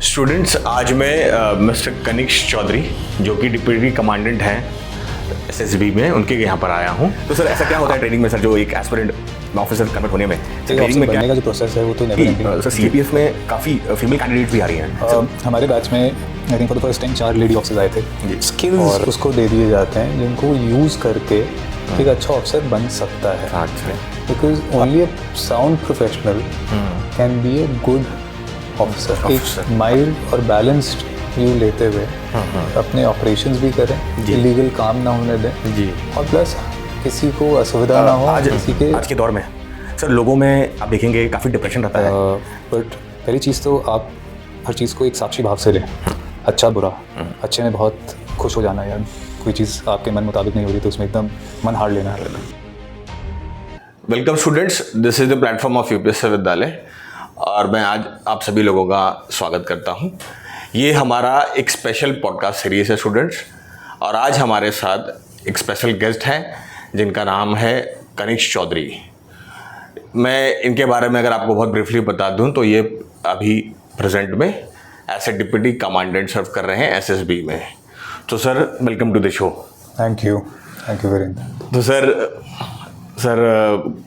Students, आज मैं mister Kanishka Chaudhary जो कि डिप्टी कमांडेंट हैं एसएसबी में, उनके यहाँ पर आया हूँ। तो सर, ऐसा क्या होता है ट्रेनिंग में सर, जो एक एस्पिरेंट ऑफिसर कन्वर्ट होने में? ट्रेनिंग में क्या का जो प्रोसेस है वो तो नेवर एंडिंग। सर, सीपीएफ में काफ़ी फीमेल कैंडिडेट भी आ रही हैं। हमारे बैच में I think for the first time 4 lady officers आए थे। स्किल्स और उसको दे दिए जाते हैं जिनको यूज़ करके एक अच्छा ऑफिसर बन सकता है। अच्छा। Because only a sound professional can be a good officer. एक माइल्ड और बैलेंस्ड व्यू लेते हुए अपने ऑपरेशंस भी करें, इलीगल काम ना होने दें जी, और प्लस किसी को असुविधा ना हो। आज के दौर में सर लोगों में आप देखेंगे काफ़ी डिप्रेशन रहता है। बट पहली चीज़ तो आप हर चीज़ को एक साक्षी भाव से लें। अच्छा बुरा, अच्छे में बहुत खुश हो जाना, यार कोई चीज़ आपके मन मुताबिक नहीं हो रही तो उसमें एकदम मन हार लेना है। Welcome students, this is the platform of UPSC विद्यालय और मैं आज आप सभी लोगों का स्वागत करता हूं। ये हमारा एक स्पेशल पॉडकास्ट सीरीज है स्टूडेंट्स, और आज हमारे साथ एक स्पेशल गेस्ट हैं जिनका नाम है कनिष्क चौधरी। मैं इनके बारे में अगर आपको बहुत ब्रीफली बता दूं तो ये अभी प्रेजेंट में as a deputy commandant serve कर रहे हैं एसएसबी में। तो sir, welcome to the show. Thank you very much. तो सर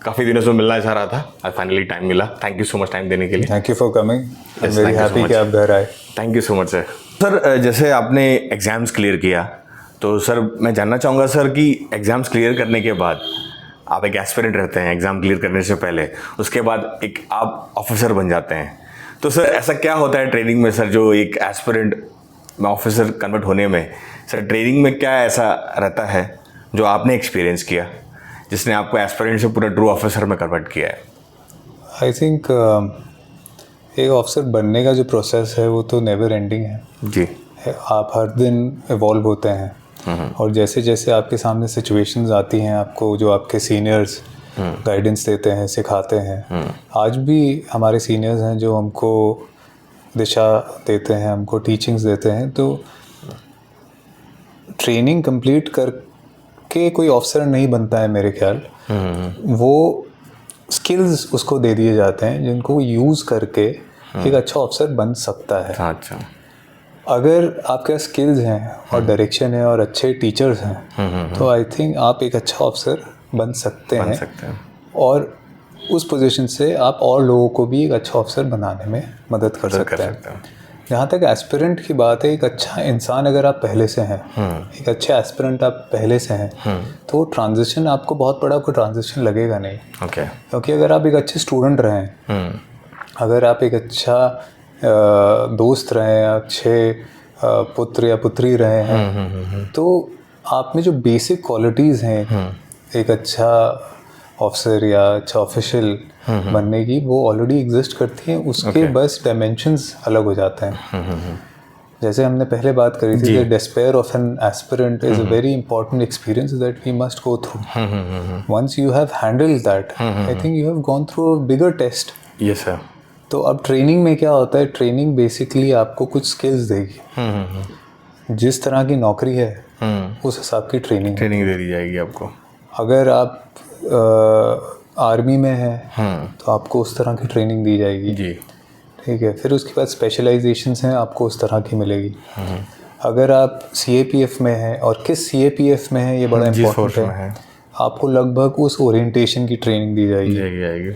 काफ़ी दिनों से मिलना चाह रहा था, आज फाइनली टाइम मिला। Thank you so much time देने के लिए। Thank you for coming, I am very happy कि आप घर आए। Thank you so much sir. Sir, जैसे आपने एग्ज़ाम्स क्लियर किया तो सर मैं जानना चाहूँगा सर कि एग्ज़ाम्स क्लियर करने के बाद आप एक एस्पिरेंट रहते हैं एग्ज़ाम क्लियर करने से पहले, उसके बाद एक आप ऑफिसर बन जाते हैं। तो सर ऐसा क्या होता है ट्रेनिंग में सर, जो एक एस्पिरेंट में ऑफिसर कन्वर्ट होने में सर ट्रेनिंग में क्या ऐसा रहता है जो आपने एक्सपीरियंस किया जिसने आपको एस्पिरेंट से पूरा ट्रू ऑफिसर में कन्वर्ट किया है? आई थिंक एक ऑफिसर बनने का जो प्रोसेस है वो तो नेवर एंडिंग है जी। आप हर दिन इवॉल्व होते हैं और जैसे जैसे आपके सामने सिचुएशंस आती हैं, आपको जो आपके सीनियर्स गाइडेंस देते हैं, सिखाते हैं। आज भी हमारे सीनियर्स हैं जो हमको दिशा देते हैं, हमको टीचिंग्स देते हैं। तो ट्रेनिंग कंप्लीट करके कोई ऑफिसर नहीं बनता है मेरे ख्याल। वो स्किल्स उसको दे दिए जाते हैं जिनको यूज़ करके एक अच्छा ऑफिसर बन सकता है। अच्छा। अगर आपके स्किल्स हैं और डायरेक्शन है और अच्छे टीचर्स हैं तो आई थिंक आप एक अच्छा ऑफिसर बन सकते हैं और उस पोजीशन से आप और लोगों को भी एक अच्छा ऑफिसर बनाने में मदद कर सकते हैं। जहाँ तक एस्पिरेंट की बात है, एक अच्छा इंसान अगर आप पहले से हैं, एक अच्छे एस्पिरेंट आप पहले से हैं, तो ट्रांजिशन आपको बहुत बड़ा कोई ट्रांजिशन लगेगा नहीं। क्योंकि अगर आप एक अच्छे स्टूडेंट रहें, अगर आप एक अच्छा दोस्त रहे, अच्छे पुत्र या पुत्री रहे हैं, तो आप में जो बेसिक क्वालिटीज़ हैं एक अच्छा ऑफिसर या अच्छा ऑफिशियल बनने की, वो ऑलरेडी एग्जिस्ट करती हैं। उसके बस डायमेंशंस अलग हो जाते हैं। जैसे हमने पहले बात करी थी, the despair of an aspirant is a very important experience that we must go through. Once you have handled that, I think you have gone through a bigger test. Yes sir. तो अब training में क्या होता है, training basically आपको कुछ skills देगी। जिस तरह की नौकरी है उस हिसाब की ट्रेनिंग दे दी जाएगी आपको। अगर आप आर्मी में हैं तो आपको उस तरह की ट्रेनिंग दी जाएगी जी, ठीक है। फिर उसके बाद स्पेशलाइजेशंस हैं, आपको उस तरह की मिलेगी। अगर आप सीएपीएफ में हैं, और किस सीएपीएफ में है ये बड़ा इम्पोर्टेंट है, आपको लगभग उस ओरिएंटेशन की ट्रेनिंग दी जाएगी।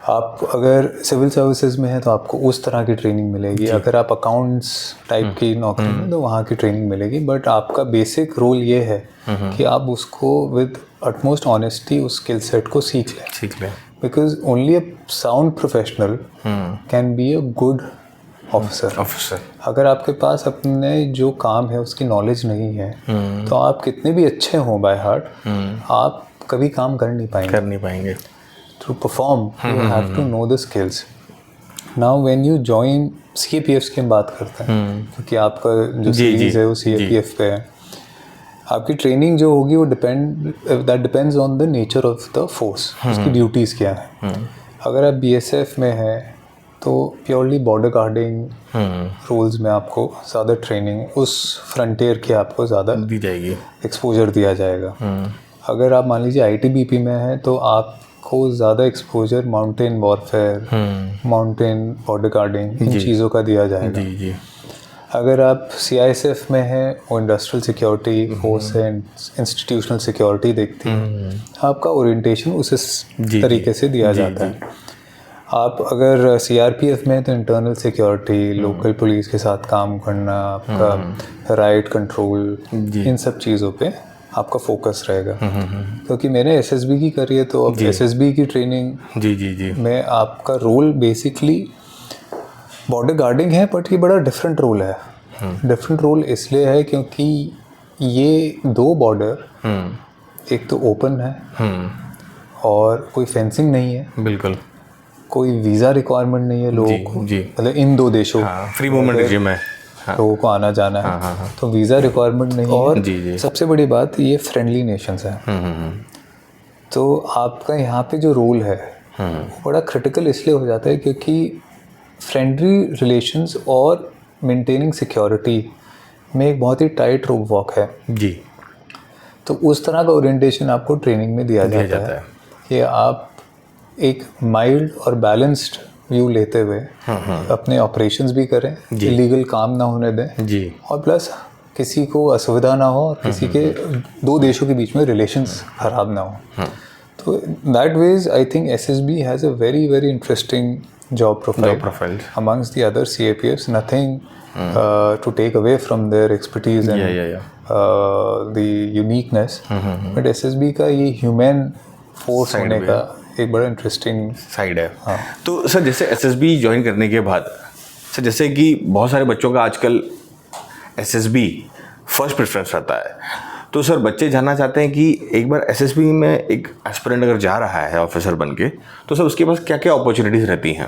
आप अगर सिविल सर्विसेज में हैं तो आपको उस तरह की ट्रेनिंग मिलेगी। अगर आप अकाउंट्स टाइप की नौकरी में तो वहाँ की ट्रेनिंग मिलेगी। बट आपका बेसिक रोल ये है कि आप उसको विद अटमोस्ट ऑनेस्टी उस स्किल सेट को सीख लें। Because only a sound professional can be a good officer. अगर आपके पास अपने जो काम है उसकी नॉलेज नहीं है तो आप कितने भी अच्छे हों बाय हार्ट, आप कभी काम कर नहीं पाएंगे। To perform, you have to know the skills. Now, when you join CAPF की हम बात करते हैं, क्योंकि आपका जो सीरीज है वो CAPF पे है। आपकी ट्रेनिंग जो होगी वो that depends on the nature of the force, उसकी ड्यूटीज़ क्या है। अगर आप BSF में हैं तो प्योरली बॉर्डर गार्डिंग रोल्स में आपको ज़्यादा ट्रेनिंग, उस फ्रंटियर की आपको ज़्यादा दी जाएगी, एक्सपोजर दिया जाएगा। अगर आप मान लीजिए ITBP में हैं तो आप आपको ज़्यादा exposure mountain warfare, mountain border guarding, इन चीज़ों का दिया जाएगा। जी जी। अगर आप CISF में हैं, वो इंडस्ट्रियल सिक्योरिटी फोर्स है, इंस्टीट्यूशनल सिक्योरिटी देखती है, आपका ओरिएंटेशन उस तरीके से दिया जाता है। आप अगर CRPF में हैं तो इंटरनल सिक्योरिटी, लोकल पुलिस के साथ काम करना, आपका राइट कंट्रोल, इन सब चीज़ों पे आपका फोकस रहेगा। क्योंकि मैंने SSB की करी है, तो अब SSB की ट्रेनिंग जी जी जी में आपका रोल बेसिकली बॉर्डर गार्डिंग है, बट ये बड़ा डिफरेंट रोल है। डिफरेंट रोल इसलिए है क्योंकि ये 2 बॉर्डर एक तो ओपन है और कोई फेंसिंग नहीं है, बिल्कुल, कोई वीज़ा रिक्वायरमेंट नहीं है लोगों को, मतलब इन 2 देशों फ्री मूवमेंट रिजिम है, लोगों को आना जाना है, तो वीज़ा रिक्वायरमेंट नहीं है। और सबसे बड़ी बात, ये फ्रेंडली नेशंस हैं, तो आपका यहाँ पे जो रोल है वो बड़ा क्रिटिकल इसलिए हो जाता है क्योंकि फ्रेंडली रिलेशंस और मेंटेनिंग सिक्योरिटी में एक बहुत ही टाइट रोप वॉक है जी। तो उस तरह का ओरिएंटेशन आपको ट्रेनिंग में दिया जाता है कि आप एक माइल्ड और बैलेंस्ड व्यू लेते हुए अपने ऑपरेशंस भी करें, इलीगल काम ना होने दें जी, और प्लस किसी को असुविधा ना हो और किसी के 2 देशों के बीच में रिलेशंस खराब ना हो। तो that ways I think SSB has a very very interesting job profile amongst the other CAPFs. Nothing to take away from their expertise and the uniqueness, but SSB का ये human force होने का एक बड़ा इंटरेस्टिंग साइड है। तो sir जैसे SSB join करने के बाद सर, जैसे कि बहुत सारे बच्चों का आजकल SSB फर्स्ट प्रेफरेंस रहता है, तो सर बच्चे जानना चाहते हैं कि एक बार SSB में एक एस्पिरेंट अगर जा रहा है ऑफिसर बन के, तो सर उसके पास क्या क्या अपॉर्चुनिटीज़ रहती हैं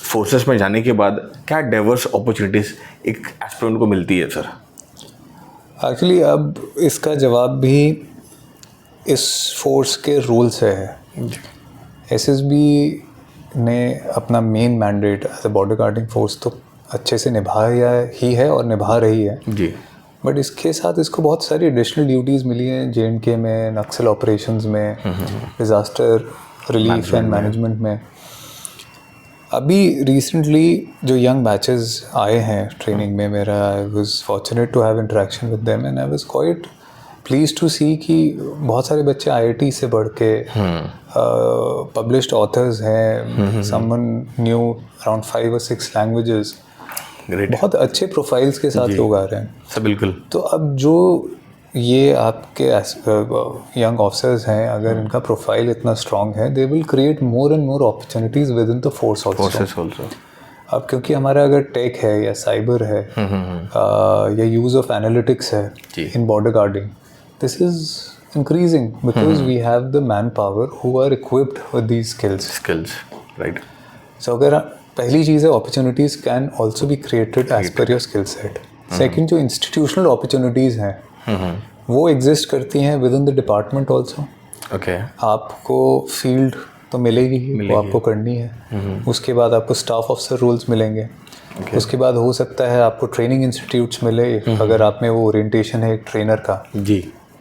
फोर्सेस में जाने के बाद? क्या डाइवर्स अपॉर्चुनिटीज़ एक एस्पिरेंट को मिलती है सर? एक्चुअली अब इसका जवाब भी इस फोर्स के रूल से है। SSB ने अपना main mandate as a border guarding force तो अच्छे से निभाया ही है और निभा रही है जी, बट इसके साथ इसको बहुत सारी एडिशनल ड्यूटीज़ मिली हैं JNK में, नक्सल ऑपरेशंस में, डिज़ास्टर रिलीफ एंड मैनेजमेंट में। अभी रिसेंटली जो यंग बैचेस आए हैं ट्रेनिंग में, मेरा I was fortunate to have interaction with them and I was quite please to see कि बहुत सारे बच्चे IIT से बढ़ के पब्लिश्ड ऑथर्स हैं, someone knew around 5 or 6 languages, बहुत अच्छे प्रोफाइल्स के साथ लोग आ रहे हैं सर। बिल्कुल। तो अब जो ये आपके यंग ऑफिसर्स हैं, अगर इनका प्रोफाइल इतना स्ट्रॉन्ग है, they will create more and more opportunities with in the force also. अब क्योंकि हमारा अगर टेक है या साइबर है या यूज़ ऑफ एनालिटिक्स है in border guarding, this is increasing because we have the manpower who are equipped with these skills, right. So अगर पहली चीज़ है, opportunities can also be created as per your skill set. Second, जो institutional opportunities हैं वो exist करती हैं within the department also. Okay, आपको फील्ड तो मिलेगी ही, वो आपको करनी है। उसके बाद आपको स्टाफ ऑफिसर रोल्स मिलेंगे। उसके बाद हो सकता है आपको ट्रेनिंग इंस्टीट्यूट्स मिले, अगर आप में वो ओरिएंटेशन है एक ट्रेनर का जी,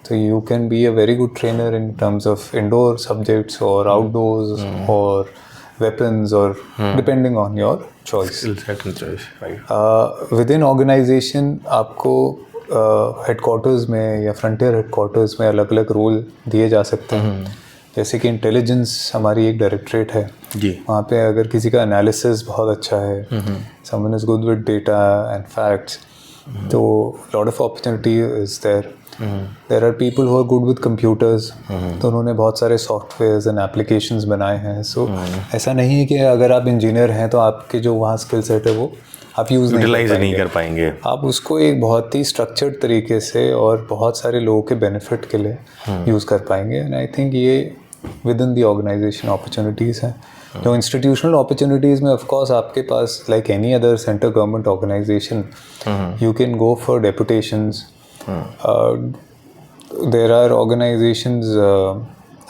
तो you can be a very good trainer in terms of indoor subjects और आउटडोर्स और weapons or depending on your choice. Within organization आपको headquarters में या frontier headquarters में अलग अलग रोल दिए जा सकते हैं। जैसे कि इंटेलिजेंस हमारी एक डायरेक्टरेट है जी, वहाँ पे अगर किसी का एनालिसिस बहुत अच्छा है, someone is good with data and facts, तो lot of opportunity is there. There are people who are good with computers, तो उन्होंने बहुत सारे सॉफ्टवेयर्स एंड एप्लीकेशंस बनाए हैं। सो ऐसा नहीं है कि अगर आप इंजीनियर हैं तो आपके जो वहाँ स्किल सेट है वो आप यूटिलाइज नहीं कर पाएंगे। आप उसको एक बहुत ही स्ट्रक्चर्ड तरीके से और बहुत सारे लोगों के बेनिफिट के लिए यूज़ कर पाएंगे। एंड आई थिंक ये within the organisation opportunities हैं। जो इंस्टीट्यूशनल अपॉर्चुनिटीज़ में ऑफ कोर्स आपके पास like any other central government organisation you can go for deputations. There are organizations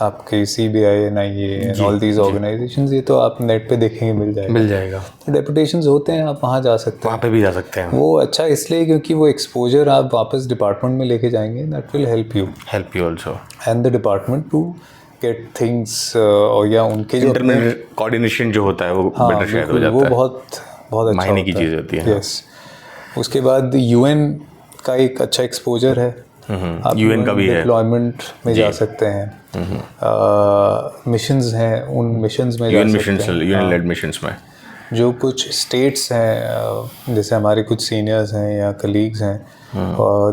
आपके CBI, NIA and all these organizations, ये तो आप नेट पे देखेंगे मिल जाएगा। तो डेपुटेशंस होते हैं, आप वहाँ जा सकते हैं, वहाँ पे भी जा सकते हैं। वो अच्छा इसलिए क्योंकि वो एक्सपोजर आप वापस डिपार्टमेंट में लेके जाएंगे, that will help you also and the department to get things या उनके जो इंटरनल कोऑर्डिनेशन जो होता है वो बेटर शायद हो जाता वो है, बहुत बहुत अच्छा मायने की होता है। चीज़ होती है। यस। उसके बाद यूएन का एक अच्छा एक्सपोजर है, आप UN का भी है। डिप्लॉयमेंट में जा सकते हैं, मिशंस हैं, उन मिशंस में जा यूएन सकते मिशंस, हैं। यूएन लेड मिशंस में जो कुछ स्टेट्स हैं, जैसे हमारे कुछ सीनियर्स हैं या कलीग्स हैं,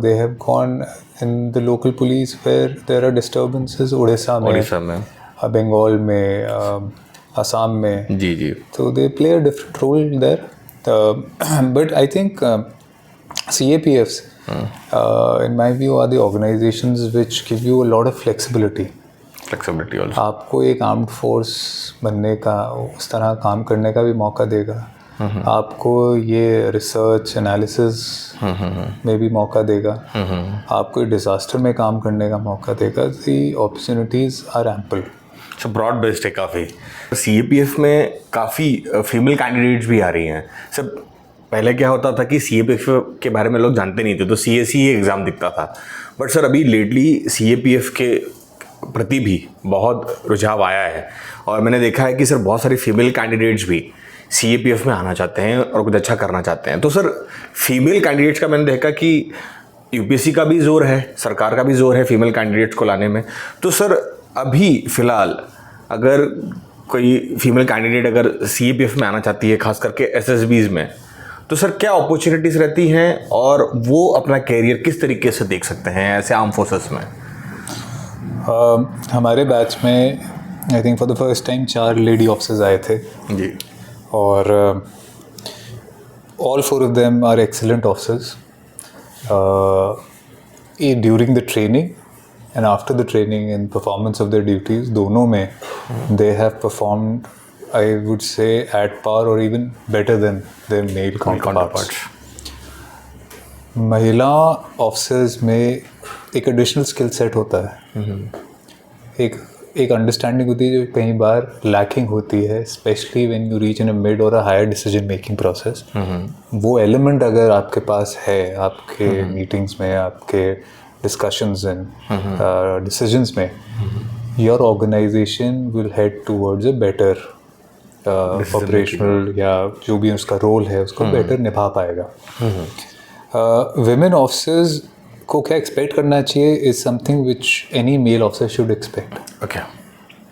they have gone in the local police where there are disturbances, Orissa में, बंगाल में, असम में, जी जी, so they play a different role there. But I think CAPFs, in my view, are the organizations which give you a lot of flexibility. Flexibility also. आपको एक armed force बनने का, उस तरह काम करने का भी मौका देगा। आपको ये रिसर्च एनालिसिस में भी मौका देगा। आपको डिज़ास्टर में काम करने का मौका देगा। दी अपॉर्चुनिटीज़ आर एम्पल। अच्छा, ब्रॉड बेस्ड है काफ़ी। CAPF में काफ़ी फीमेल कैंडिडेट्स भी आ रही हैं। सब पहले क्या होता था कि CAPF के बारे में लोग जानते नहीं थे, तो CAC एग्ज़ाम दिखता था। बट सर अभी लेटली CAPF के प्रति भी बहुत रुझाव आया है, और मैंने देखा है कि सर बहुत सारी फीमेल कैंडिडेट्स भी CAPF में आना चाहते हैं और कुछ अच्छा करना चाहते हैं। तो सर फीमेल कैंडिडेट्स का मैंने देखा कि UPSC का भी जोर है, सरकार का भी जोर है फीमेल कैंडिडेट्स को लाने में। तो सर अभी फ़िलहाल अगर कोई फीमेल कैंडिडेट अगर CAPF में आना चाहती है, खास करके SSBs में, तो सर क्या अपॉर्चुनिटीज़ रहती हैं और वो अपना कैरियर किस तरीके से देख सकते हैं ऐसे आर्म फोर्सेस में? हमारे बैच में I think for the first time 4 lady officers आए थे जी, और all 4 of them are excellent officers during the training and after the training in performance of their duties, दोनों में they have performed I would say at par और even better than their male counterparts. महिला officers में एक additional skill set होता है, एक understanding होती है जो कई बार लैकिंग होती है, specially when you reach in a mid और a higher decision making process. वो एलिमेंट अगर आपके पास है, आपके मीटिंग्स में, आपके डिस्कशंस एंड डिसीजंस में, your organisation will head towards a better operational या जो भी उसका रोल है उसको बेटर निभा पाएगा। विमेन ऑफिसर्स को क्या एक्सपेक्ट करना चाहिए is something which any male officer should expect okay,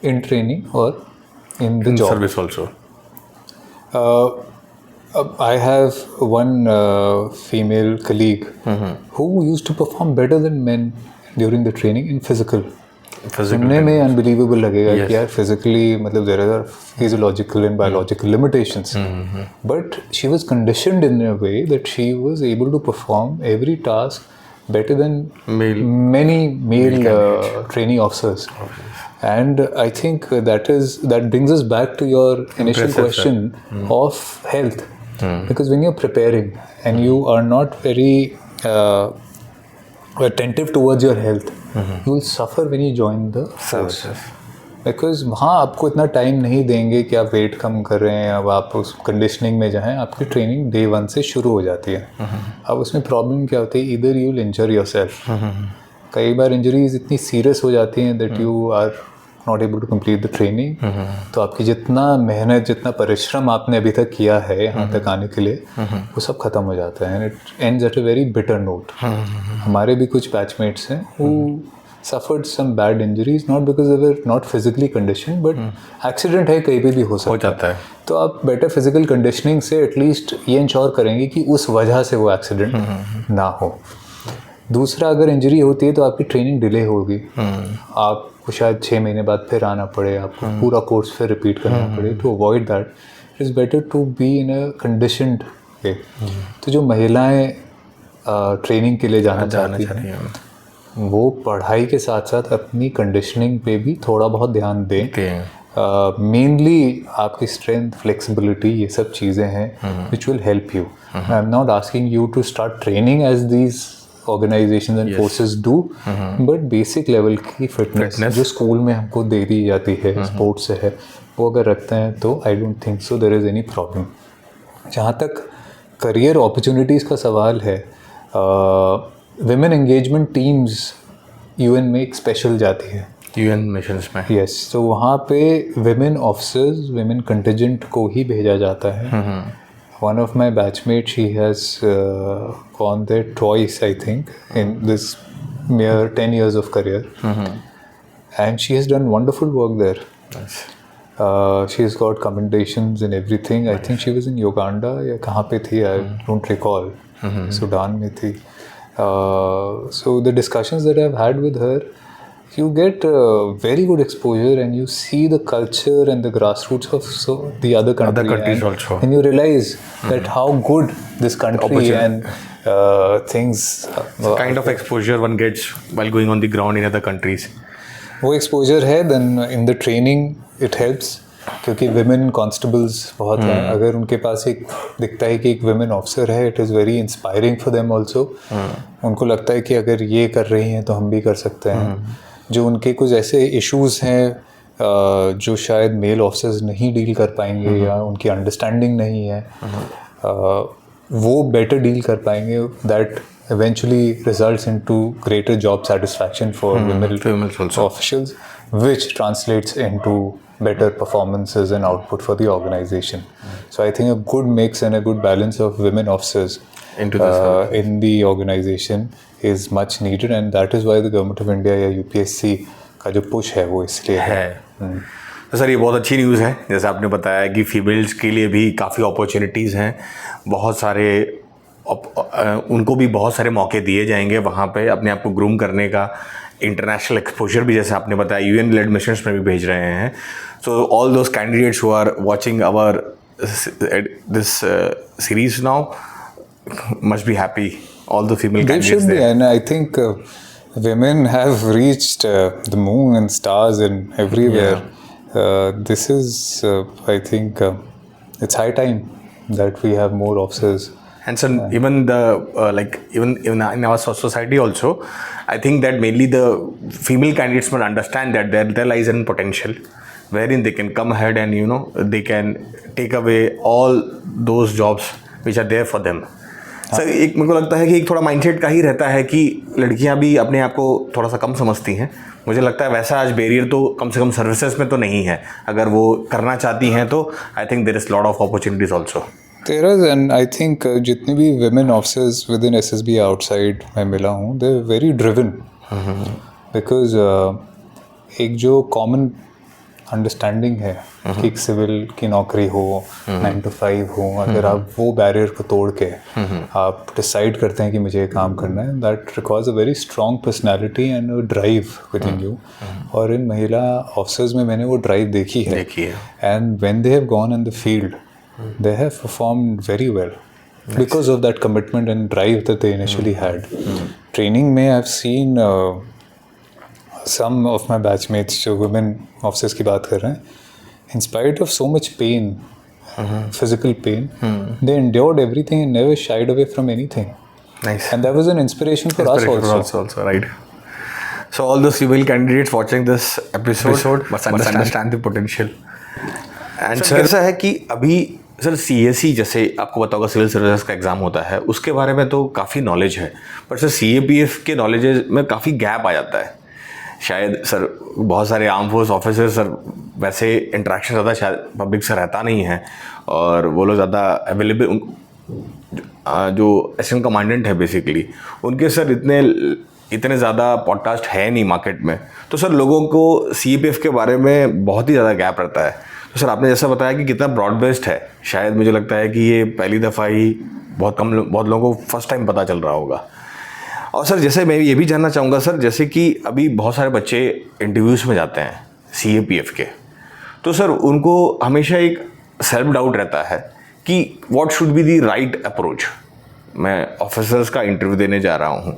in training और in the job service also. I have one female colleague who used to perform better than men during the training in physical. सुनने में unbelievable लगेगा कि यार physically मतलब there are physiological and biological limitations, but she was conditioned in a way that she was able to perform every task better than many male trainee officers. And I think that brings us back to your initial question of health, because when you're preparing and you are not very attentive towards your health, you will suffer when you join the force. Because वहाँ आपको इतना time नहीं देंगे कि आप wait कम कर रहे हैं, अब आप उस कंडीशनिंग में जाएँ, आपकी ट्रेनिंग डे 1 से शुरू हो जाती है। अब उसमें प्रॉब्लम क्या होती है, इधर यू विल इंजर योरसेल्फ। कई बार इंजरीज इतनी सीरियस हो जाती हैं that you are not able to complete the training. तो आपकी जितना मेहनत, जितना परिश्रम आपने अभी तक किया है यहाँ तक आने के लिए, वो सब खत्म हो जाता है, and it ends at a very bitter note. हमारे भी कुछ बैचमेट्स हैं who suffered some bad injuries, not because they were not physically conditioned, but accident है, कहीं पे भी हो सकता है। तो आप बेटर फिजिकल कंडीशनिंग से एटलीस्ट ये इंश्योर करेंगे कि उस वजह से वो एक्सीडेंट ना हो। दूसरा, अगर इंजरी होती है तो आपकी ट्रेनिंग डिले होगी, आपको शायद 6 महीने बाद फिर आना पड़े, आपको पूरा कोर्स फिर रिपीट करना पड़े। To avoid that it is better to be in a conditioned way. तो जो महिलाएं ट्रेनिंग के लिए जाना चाहती हैं, वो पढ़ाई के साथ साथ अपनी कंडीशनिंग पे भी थोड़ा बहुत ध्यान दें। मेनली आपकी स्ट्रेंथ, फ्लेक्सिबिलिटी, ये सब चीज़ें हैं which will help you. I am not asking you to start training as these organisations and forces do, but basic level की फिटनेस जो स्कूल में हमको दे दी जाती है, स्पोर्ट्स से है, वो अगर रखते हैं तो I don't think so there is any problem. जहाँ तक करियर अपॉर्चुनिटीज़ का सवाल है, विमेन एंगेजमेंट टीम्स यूएन में एक स्पेशल जाती है। यूएन मिशंस में। यस, तो वहाँ पे विमेन ऑफिसर्स, विमेन कंटिजेंट को ही भेजा जाता है। One of my batchmate, she has gone there twice I think in this mere 10 years of career, and she has done wonderful work there. Nice. She's got commendations and everything. I think she was in Uganda या कहाँ पे थी, I don't recall. Sudan में थी. So the discussions that I've had with her, you get very good exposure and you see the culture and the grassroots of the other countries and, also. and you realize that how good this country and things kind of exposure one gets while going on the ground in other countries. वो exposure है, then in the training it helps, क्योंकि women constables बहुत हैं. अगर उनके पास एक दिखता है कि एक women officer है, it is very inspiring for them also. उनको लगता है कि अगर ये कर रही हैं तो हम भी कर सकते हैं. जो उनके कुछ ऐसे issues हैं जो शायद मेल ऑफिसर्स नहीं डील कर पाएंगे या उनकी अंडरस्टैंडिंग नहीं है, वो बेटर डील कर पाएंगे. That eventually results into greater job satisfaction for women officials, which translates into better performances and output for the organization. So I think a good mix and a good balance of women officers into this in the organization is much needed, and that is why the government of India या UPSC का जो push है वो इसलिए है. तो sir ये बहुत अच्छी न्यूज़ है, जैसे आपने बताया कि फीमेल्स के लिए भी काफ़ी अपॉर्चुनिटीज़ हैं, बहुत सारे उनको भी बहुत सारे मौके दिए जाएंगे वहाँ पे अपने आप को ग्रूम करने का. इंटरनेशनल एक्सपोजर भी जैसे आपने बताया यूएन लेड मिशंस में भी भेज रहे हैं. So all those candidates who are watching our this series now must be happy. All the female they candidates should be, there. and I think women have reached the moon and stars and everywhere. This is I think it's high time that we have more officers. And so even the even in our society also, I think that mainly the female candidates must understand that there lies in potential wherein they can come ahead and they can take away all those jobs which are there for them. Sir एक मेरे को लगता है कि एक थोड़ा mindset का ही रहता है कि लड़कियां भी अपने आप को थोड़ा सा कम समझती हैं. मुझे लगता है वैसा आज बैरियर तो कम से कम सर्विसेज में तो नहीं है. अगर वो करना चाहती हैं तो I think there is lot of opportunities also. There is, and I think जितने भी women officers within SSB outside मैं मिला हूँ, they're very driven. Because एक जो common अंडरस्टैंडिंग है कि एक सिविल की नौकरी हो, 9 to 5 हो, अगर आप वो बैरियर को तोड़ के आप डिसाइड करते हैं कि मुझे ये काम करना है, that requires a very strong personality and a drive with in you. और इन महिला ऑफिसर्स में मैंने वो ड्राइव देखी है. And when they have gone in the field they have performed very well because of that commitment and drive that they initially had. Training में I've seen some of my batchmates जो women officers की बात कर रहे हैं, in spite of so much pain, physical pain, they endured everything and never shied away from anything. Nice. And that was an inspiration for us also. Right. So all those female candidates watching this episode must understand the potential. And sir ऐसा है कि अभी sir CAC जैसे आपको पता होगा civil services का exam होता है, उसके बारे में तो काफ़ी नॉलेज है, पर सर CAPF के नॉलेज में काफ़ी गैप आ जाता है. शायद सर बहुत सारे आर्म फोर्स ऑफिसर सर वैसे इंटरेक्शन ज़्यादा शायद पब्लिक से रहता नहीं है, और वो लोग ज़्यादा अवेलेबल जो एसएम कमांडेंट है बेसिकली उनके सर इतने ज़्यादा पॉडकास्ट है नहीं मार्केट में. तो सर लोगों को CAPF के बारे में बहुत ही ज़्यादा गैप रहता है. तो सर आपने जैसा बताया कि कितना ब्रॉड बेस्ड है, शायद मुझे लगता है कि ये पहली दफ़ा ही बहुत लोगों को फर्स्ट टाइम पता चल रहा होगा. और सर जैसे मैं ये भी जानना चाहूँगा सर, जैसे कि अभी बहुत सारे बच्चे इंटरव्यूज़ में जाते हैं CAPF के, तो सर उनको हमेशा एक सेल्फ डाउट रहता है कि what should be the right approach. मैं ऑफिसर्स का इंटरव्यू देने जा रहा हूँ,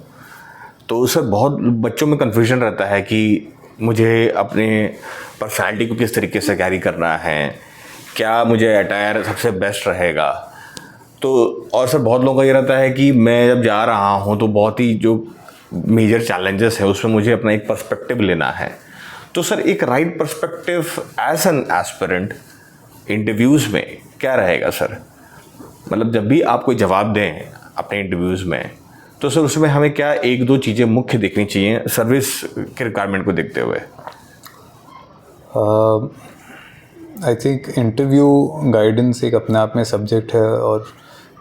तो सर बहुत बच्चों में कन्फ्यूजन रहता है कि मुझे अपने पर्सनैलिटी को किस तरीके से कैरी करना है, क्या मुझे अटायर सबसे बेस्ट रहेगा. तो और सर बहुत लोगों का ये रहता है कि मैं जब जा रहा हूँ तो बहुत ही जो मेजर चैलेंजेस है उसमें मुझे अपना एक पर्सपेक्टिव लेना है. तो सर एक right perspective as an aspirant interviews में क्या रहेगा सर? मतलब जब भी आप कोई जवाब दें अपने इंटरव्यूज़ में, तो सर उसमें हमें क्या एक दो चीज़ें मुख्य देखनी चाहिए सर्विस के रिक्वायरमेंट को देखते हुए? आई थिंक इंटरव्यू गाइडेंस एक अपने आप में सब्जेक्ट है और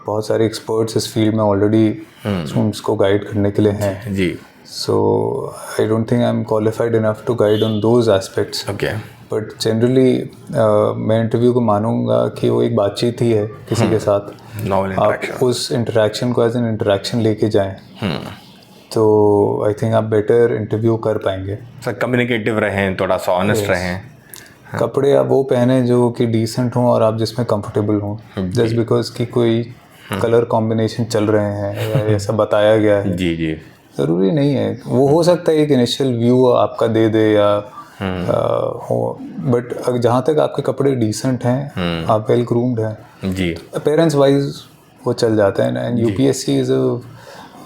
बहुत सारे एक्सपर्ट्स इस फील्ड में ऑलरेडी स्टूडेंट्स को गाइड करने के लिए हैं. जी. So I don't think I'm qualified enough to guide on those aspects. Okay. But generally मैं इंटरव्यू को मानूंगा कि वो एक बातचीत ही है किसी के साथ. Novel interaction. आप उस इंटरेक्शन को एज एन इंटरेक्शन लेके जाएं तो आई थिंक आप बेटर इंटरव्यू कर पाएंगे. सर कम्युनिकेटिव रहें, थोड़ा सा ऑनेस्ट रहें. कपड़े आप वो पहने जो कि डिसेंट हों और आप जिसमें कंफर्टेबल हों. जस्ट बिकॉज कि कोई कलर कॉम्बिनेशन चल रहे हैं या ऐसा बताया गया है, जी जी, ज़रूरी नहीं है. वो हो सकता है एक इनिशियल व्यू आपका दे दे या हो, बट जहाँ तक आपके कपड़े डिसेंट हैं, आप वेल ग्रूम्ड हैं जी, अपीयरेंस वाइज वो चल जाता है. And UPSC is a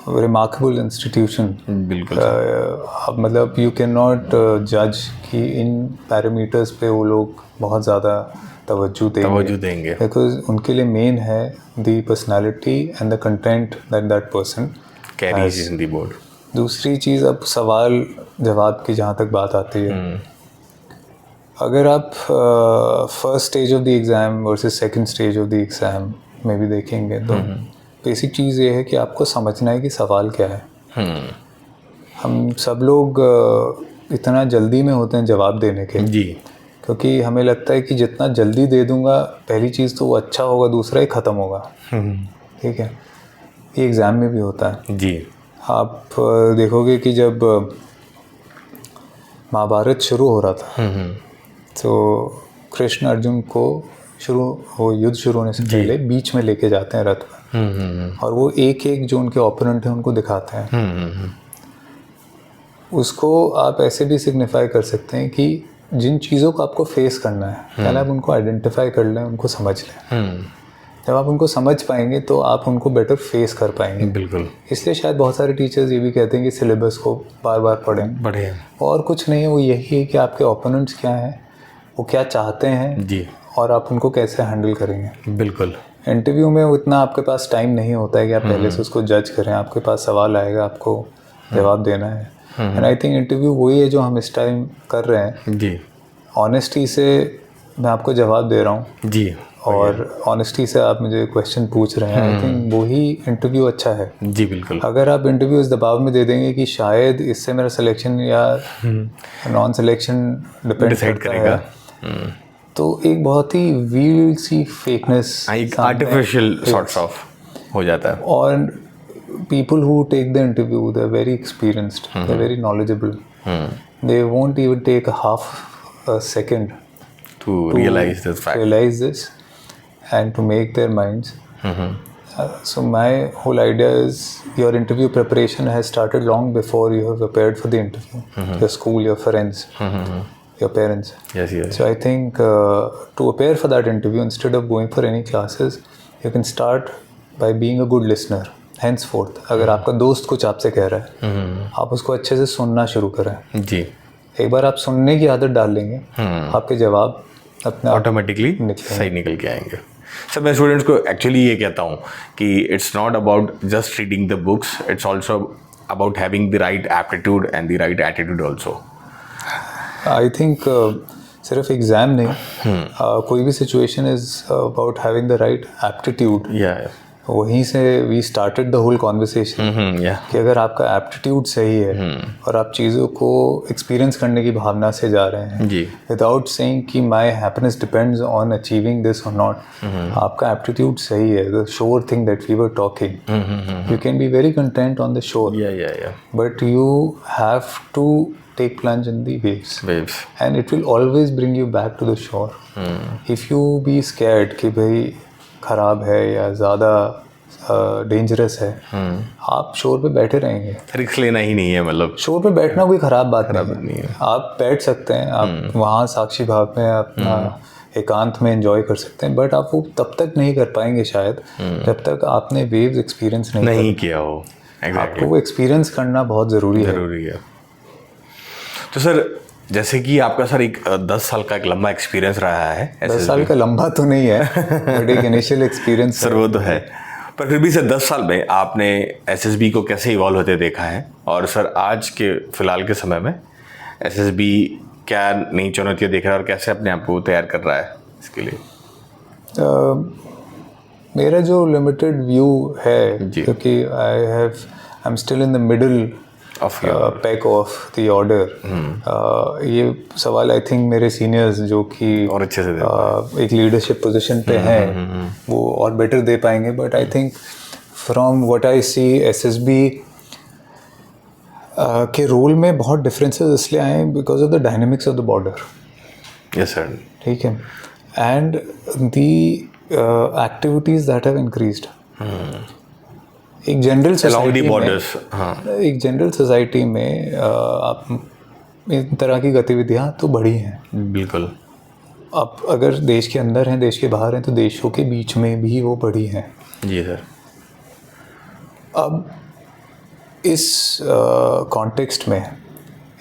remarkable institution. बिल्कुल. आप मतलब यू कैन नॉट जज कि इन पैरामीटर्स पे वो लोग बहुत ज़्यादा तवज्जो देंगे बिकॉज उनके लिए मेन है the personality and the content that person carries in the board. दूसरी चीज़, अब सवाल जवाब की जहाँ तक बात आती है, अगर आप first stage of the exam versus second stage of the exam में भी देखेंगे तो बेसिक चीज़ ये है कि आपको समझना है कि सवाल क्या है. हम सब लोग इतना जल्दी में होते हैं जवाब देने के जी, क्योंकि हमें लगता है कि जितना जल्दी दे दूंगा पहली चीज़ तो वो अच्छा होगा, दूसरा ही ख़त्म होगा. ठीक है, ये एग्ज़ाम में भी होता है जी. आप देखोगे कि जब महाभारत शुरू हो रहा था तो कृष्ण अर्जुन को वो युद्ध शुरू होने से पहले बीच में लेके जाते हैं रथ में और वो एक एक जो उनके ओपोनेंट हैं उनको दिखाते हैं. उसको आप ऐसे भी सिग्निफाई कर सकते हैं कि जिन चीज़ों को आपको फेस करना है पहले आप उनको आइडेंटिफाई कर लें, उनको समझ लें. जब आप उनको समझ पाएंगे तो आप उनको बेटर फेस कर पाएंगे. बिल्कुल. इसलिए शायद बहुत सारे टीचर्स ये भी कहते हैं कि सिलेबस को बार बार पढ़ें. और कुछ नहीं है, वो यही है कि आपके ओपोनेंट्स क्या हैं, वो क्या चाहते हैं जी, और आप उनको कैसे हैंडल करेंगे. बिल्कुल. इंटरव्यू में उतना आपके पास टाइम नहीं होता है कि आप पहले से उसको जज करें. आपके पास सवाल आएगा, आपको जवाब देना है. एंड आई थिंक इंटरव्यू वही है जो हम इस टाइम कर रहे हैं. जी, ऑनेस्टी से मैं आपको जवाब दे रहा हूँ जी, और ऑनेस्टी से आप मुझे क्वेश्चन पूछ रहे हैं. आई थिंक वही इंटरव्यू अच्छा है. जी, बिल्कुल. अगर आप इंटरव्यू इस दबाव में दे देंगे कि शायद इससे मेरा सिलेक्शन या नॉन सिलेक्शन डिपेंड करेगा, तो एक बहुत ही वील सी फेकनेस, एक आर्टिफिशियल सॉर्ट्स ऑफ हो जाता है. और people who take the interview, they're very experienced, they're very knowledgeable. They won't even take a half a second to realize this and to make their minds. So my whole idea is your interview preparation has started long before you have prepared for the interview. Your school, your friends, your parents. Yes. So I think to prepare for that interview, instead of going for any classes, you can start by being a good listener. Henceforth, अगर आपका दोस्त कुछ आपसे कह रहा है, आप उसको अच्छे से सुनना शुरू करें. जी, एक बार आप सुनने की आदत डाल लेंगे, आपके जवाब अपने ऑटोमेटिकली सही निकल के आएंगे. सर मैं स्टूडेंट्स को एक्चुअली ये कहता हूँ कि it's not about just reading the books, it's also about having the right aptitude and the right attitude also. I think सिर्फ एग्ज़ाम नहीं, कोई भी situation is about having the right aptitude. वहीं से we started the whole conversation कि अगर आपका aptitude सही है और आप चीज़ों को एक्सपीरियंस करने की भावना से जा रहे हैं विदाउट सेइंग कि my happiness depends on achieving this और नॉट, आपका एप्टीट्यूड सही है, the sure thing that we were talking, you can be very content on the shore, but you have to take plunge in the waves and it will always bring you back to the shore. If you be scared कि भाई ख़राब है या ज़्यादा dangerous है, आप शोर पे बैठे रहेंगे. रिस्क लेना ही नहीं है, मतलब शोर पे बैठना कोई ख़राब बात नहीं है. आप बैठ सकते हैं, आप वहाँ साक्षी भाव में अपना एकांत में एंजॉय कर सकते हैं, बट आप वो तब तक नहीं कर पाएंगे शायद जब तक आपने वेव्स एक्सपीरियंस नहीं किया हो. आपको वो एक्सपीरियंस करना बहुत ज़रूरी है. तो सर जैसे कि आपका सर एक 10 साल का एक लंबा एक्सपीरियंस रहा है. 10 साल का लंबा तो नहीं है बट एक इनिशियल एक्सपीरियंस सर वो तो है, पर फिर भी सर 10 साल में आपने एसएसबी को कैसे इवॉल्व होते देखा है, और सर आज के फ़िलहाल के समय में एसएसबी क्या नई चुनौतियाँ देख रहा है और कैसे अपने आप को तैयार कर रहा है इसके लिए? मेरा जो लिमिटेड व्यू है, जी। क्योंकि I am still in the middle of your pack of the order. ये सवाल आई थिंक मेरे सीनियर्स जो कि और अच्छे से दे एक लीडरशिप पोजीशन पे हैं वो और बेटर दे पाएंगे, but I think from what I see SSB के रोल में बहुत डिफरेंसेस इसलिए आए because of the dynamics of the border. Yes sir. ठीक है, and the activities that have increased. एक जनरल सोसाइटी में, हाँ एक जनरल सोसाइटी में आप इन तरह की गतिविधियां तो बढ़ी हैं। बिल्कुल। अब अगर देश के अंदर हैं, देश के बाहर हैं, तो देशों के बीच में भी वो बढ़ी हैं। जी सर। अब इस कॉन्टेक्स्ट में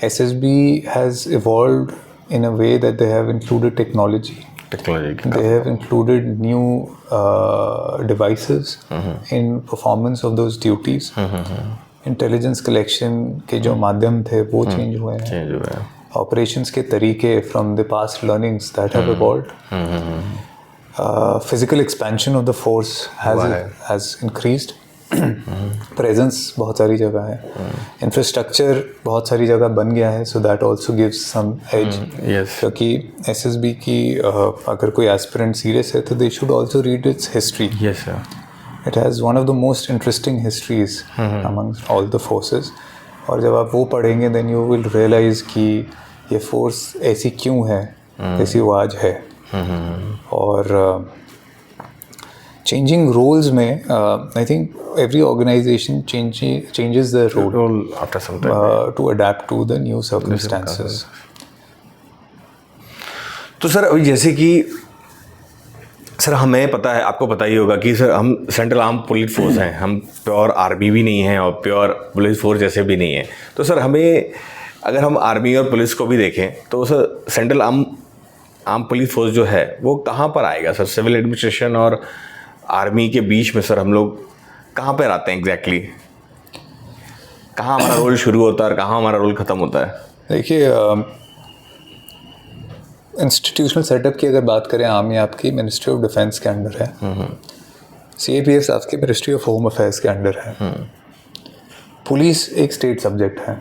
SSB has evolved in a way that they have included technology. They have included new devices in performance of those duties. Intelligence collection के जो माध्यम थे वो चेंज हुए हैं। Operations के तरीके from the past learnings that have evolved. Physical expansion of the force has increased. Presence बहुत सारी जगह है, इंफ्रास्ट्रक्चर बहुत सारी जगह बन गया है, so that also gives some edge. क्योंकि एसएसबी की अगर कोई एस्पिरेंट सीरियस है तो they should also read its history. Yes sir. It has one of the most interesting histories amongst all the forces, और जब आप वो पढ़ेंगे देन यू विल रियलाइज कि ये फोर्स ऐसी क्यों है जैसी वो आज है। और changing roles में I think every organization changes their role after some time to adapt to the new circumstances. तो सर अभी जैसे कि सर हमें पता है, आपको पता ही होगा कि सर हम सेंट्रल आर्म पुलिस फोर्स हैं, हम प्योर आर्मी भी नहीं हैं और प्योर पुलिस फोर्स जैसे भी नहीं हैं। तो सर हमें अगर हम आर्मी और पुलिस को भी देखें तो sir central arm police force जो है वो कहाँ पर आएगा सर? सिविल एडमिनिस्ट्रेशन और आर्मी के बीच में सर हम लोग कहाँ पर आते हैं एग्जैक्टली? कहाँ हमारा रोल शुरू होता है और कहाँ हमारा रोल ख़त्म होता है? देखिए, इंस्टीट्यूशनल सेटअप की अगर बात करें, आर्मी आपकी मिनिस्ट्री ऑफ डिफेंस के अंडर है, सीएपीएफ आपकी मिनिस्ट्री ऑफ होम अफेयर्स के अंडर है, पुलिस एक स्टेट सब्जेक्ट है।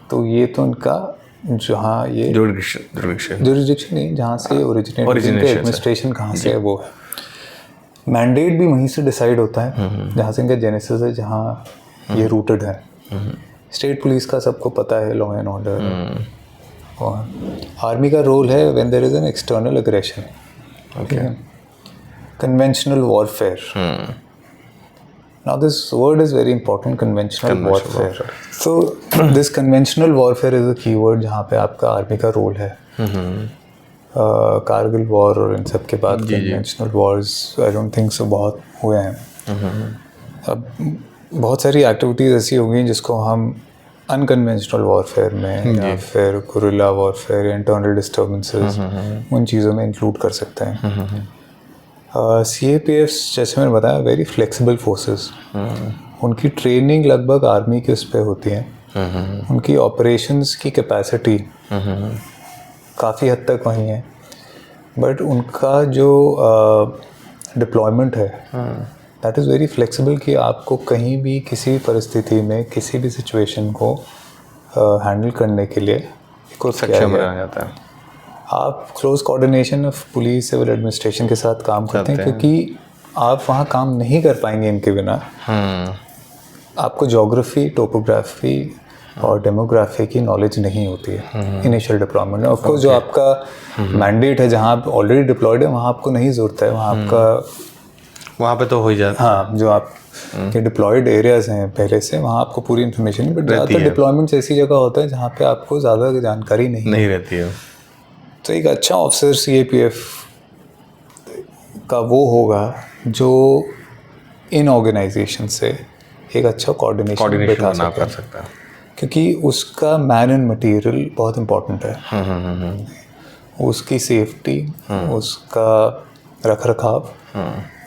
तो ये तो उनका जहाँ ये जुरिडिक्शन नहीं, जहाँ से ओरिजिनेट एडमिनिस्ट्रेशन कहाँ से है वो है। मैंडेट भी वहीं से डिसाइड होता है जहाँ से इनका जेनेसिस है, जहाँ ये रूटेड है। स्टेट पुलिस का सबको पता है, लॉ एंड ऑर्डर। और आर्मी का रोल है when there is an external aggression, conventional warfare. Now this word is very important, conventional warfare. So this conventional warfare is a keyword जहाँ पे आपका आर्मी का रोल है। कारगिल वॉर और इन सब के बाद conventional wars I don't think so बहुत हुए हैं। अब बहुत सारी एक्टिविटीज़ ऐसी हो गई जिसको हम अनकन्वेंशनल वॉरफेयर में या फिर गुरिल्ला वॉरफेयर या इंटरनल डिस्टर्बेंसेस उन चीज़ों में इंक्लूड कर सकते हैं। CAPF जैसे मैंने बताया वेरी फ्लेक्सिबल फोर्सेस, उनकी ट्रेनिंग लगभग आर्मी के उस पर होती है, उनकी ऑपरेशंस की कैपेसिटी काफ़ी हद तक वही है, बट उनका जो डिप्लॉयमेंट है दैट इज़ वेरी फ्लेक्सिबल कि आपको कहीं भी किसी परिस्थिति में किसी भी सिचुएशन को हैंडल करने के लिए सक्षम रहा जाता है। आप close coordination of police civil administration के साथ काम करते हैं, क्योंकि आप वहाँ काम नहीं कर पाएंगे इनके बिना। आपको ज्योग्राफी, टोपोग्राफी और डेमोग्राफी की नॉलेज नहीं होती है इनिशियल डिप्लॉयमेंट में। ऑफकोर्स जो आपका मैंडेट है, जहाँ आप ऑलरेडी डिप्लॉयड है, वहाँ आपको नहीं ज़रूरत है, वहाँ आपका वहाँ पे तो हो ही जाता है। हाँ, जो आप के डिप्लॉयड एरियाज़ हैं पहले से, वहाँ आपको पूरी इन्फॉर्मेशन, बट ज़्यादातर डिप्लॉयमेंट्स ऐसी जगह होता है जहाँ पे आपको ज़्यादा जानकारी नहीं रहती है। तो एक अच्छा ऑफिसर CAPF का वो होगा जो इन ऑर्गेनाइजेशन से एक अच्छा कोऑर्डिनेशन बना कर सकता है, क्योंकि उसका मैन एंड मटेरियल बहुत इम्पोर्टेंट है। उसकी सेफ्टी, उसका रखरखाव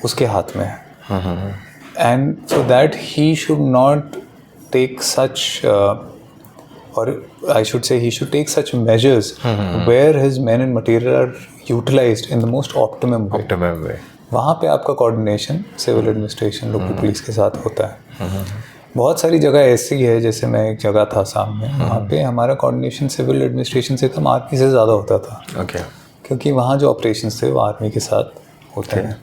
उसके हाथ में है, and for that he should not take such or I should say he should take such measures where his men and material are utilized in the most optimum way. वहाँ पे आपका coordination civil administration local police के साथ होता है। बहुत सारी जगह ऐसी है, जैसे मैं एक जगह था सामने, वहाँ पे हमारा कोऑर्डिनेशन सिविल एडमिनिस्ट्रेशन से कम आर्मी से ज़्यादा होता था। क्योंकि वहाँ जो ऑपरेशंस थे वो आर्मी के साथ होते हैं।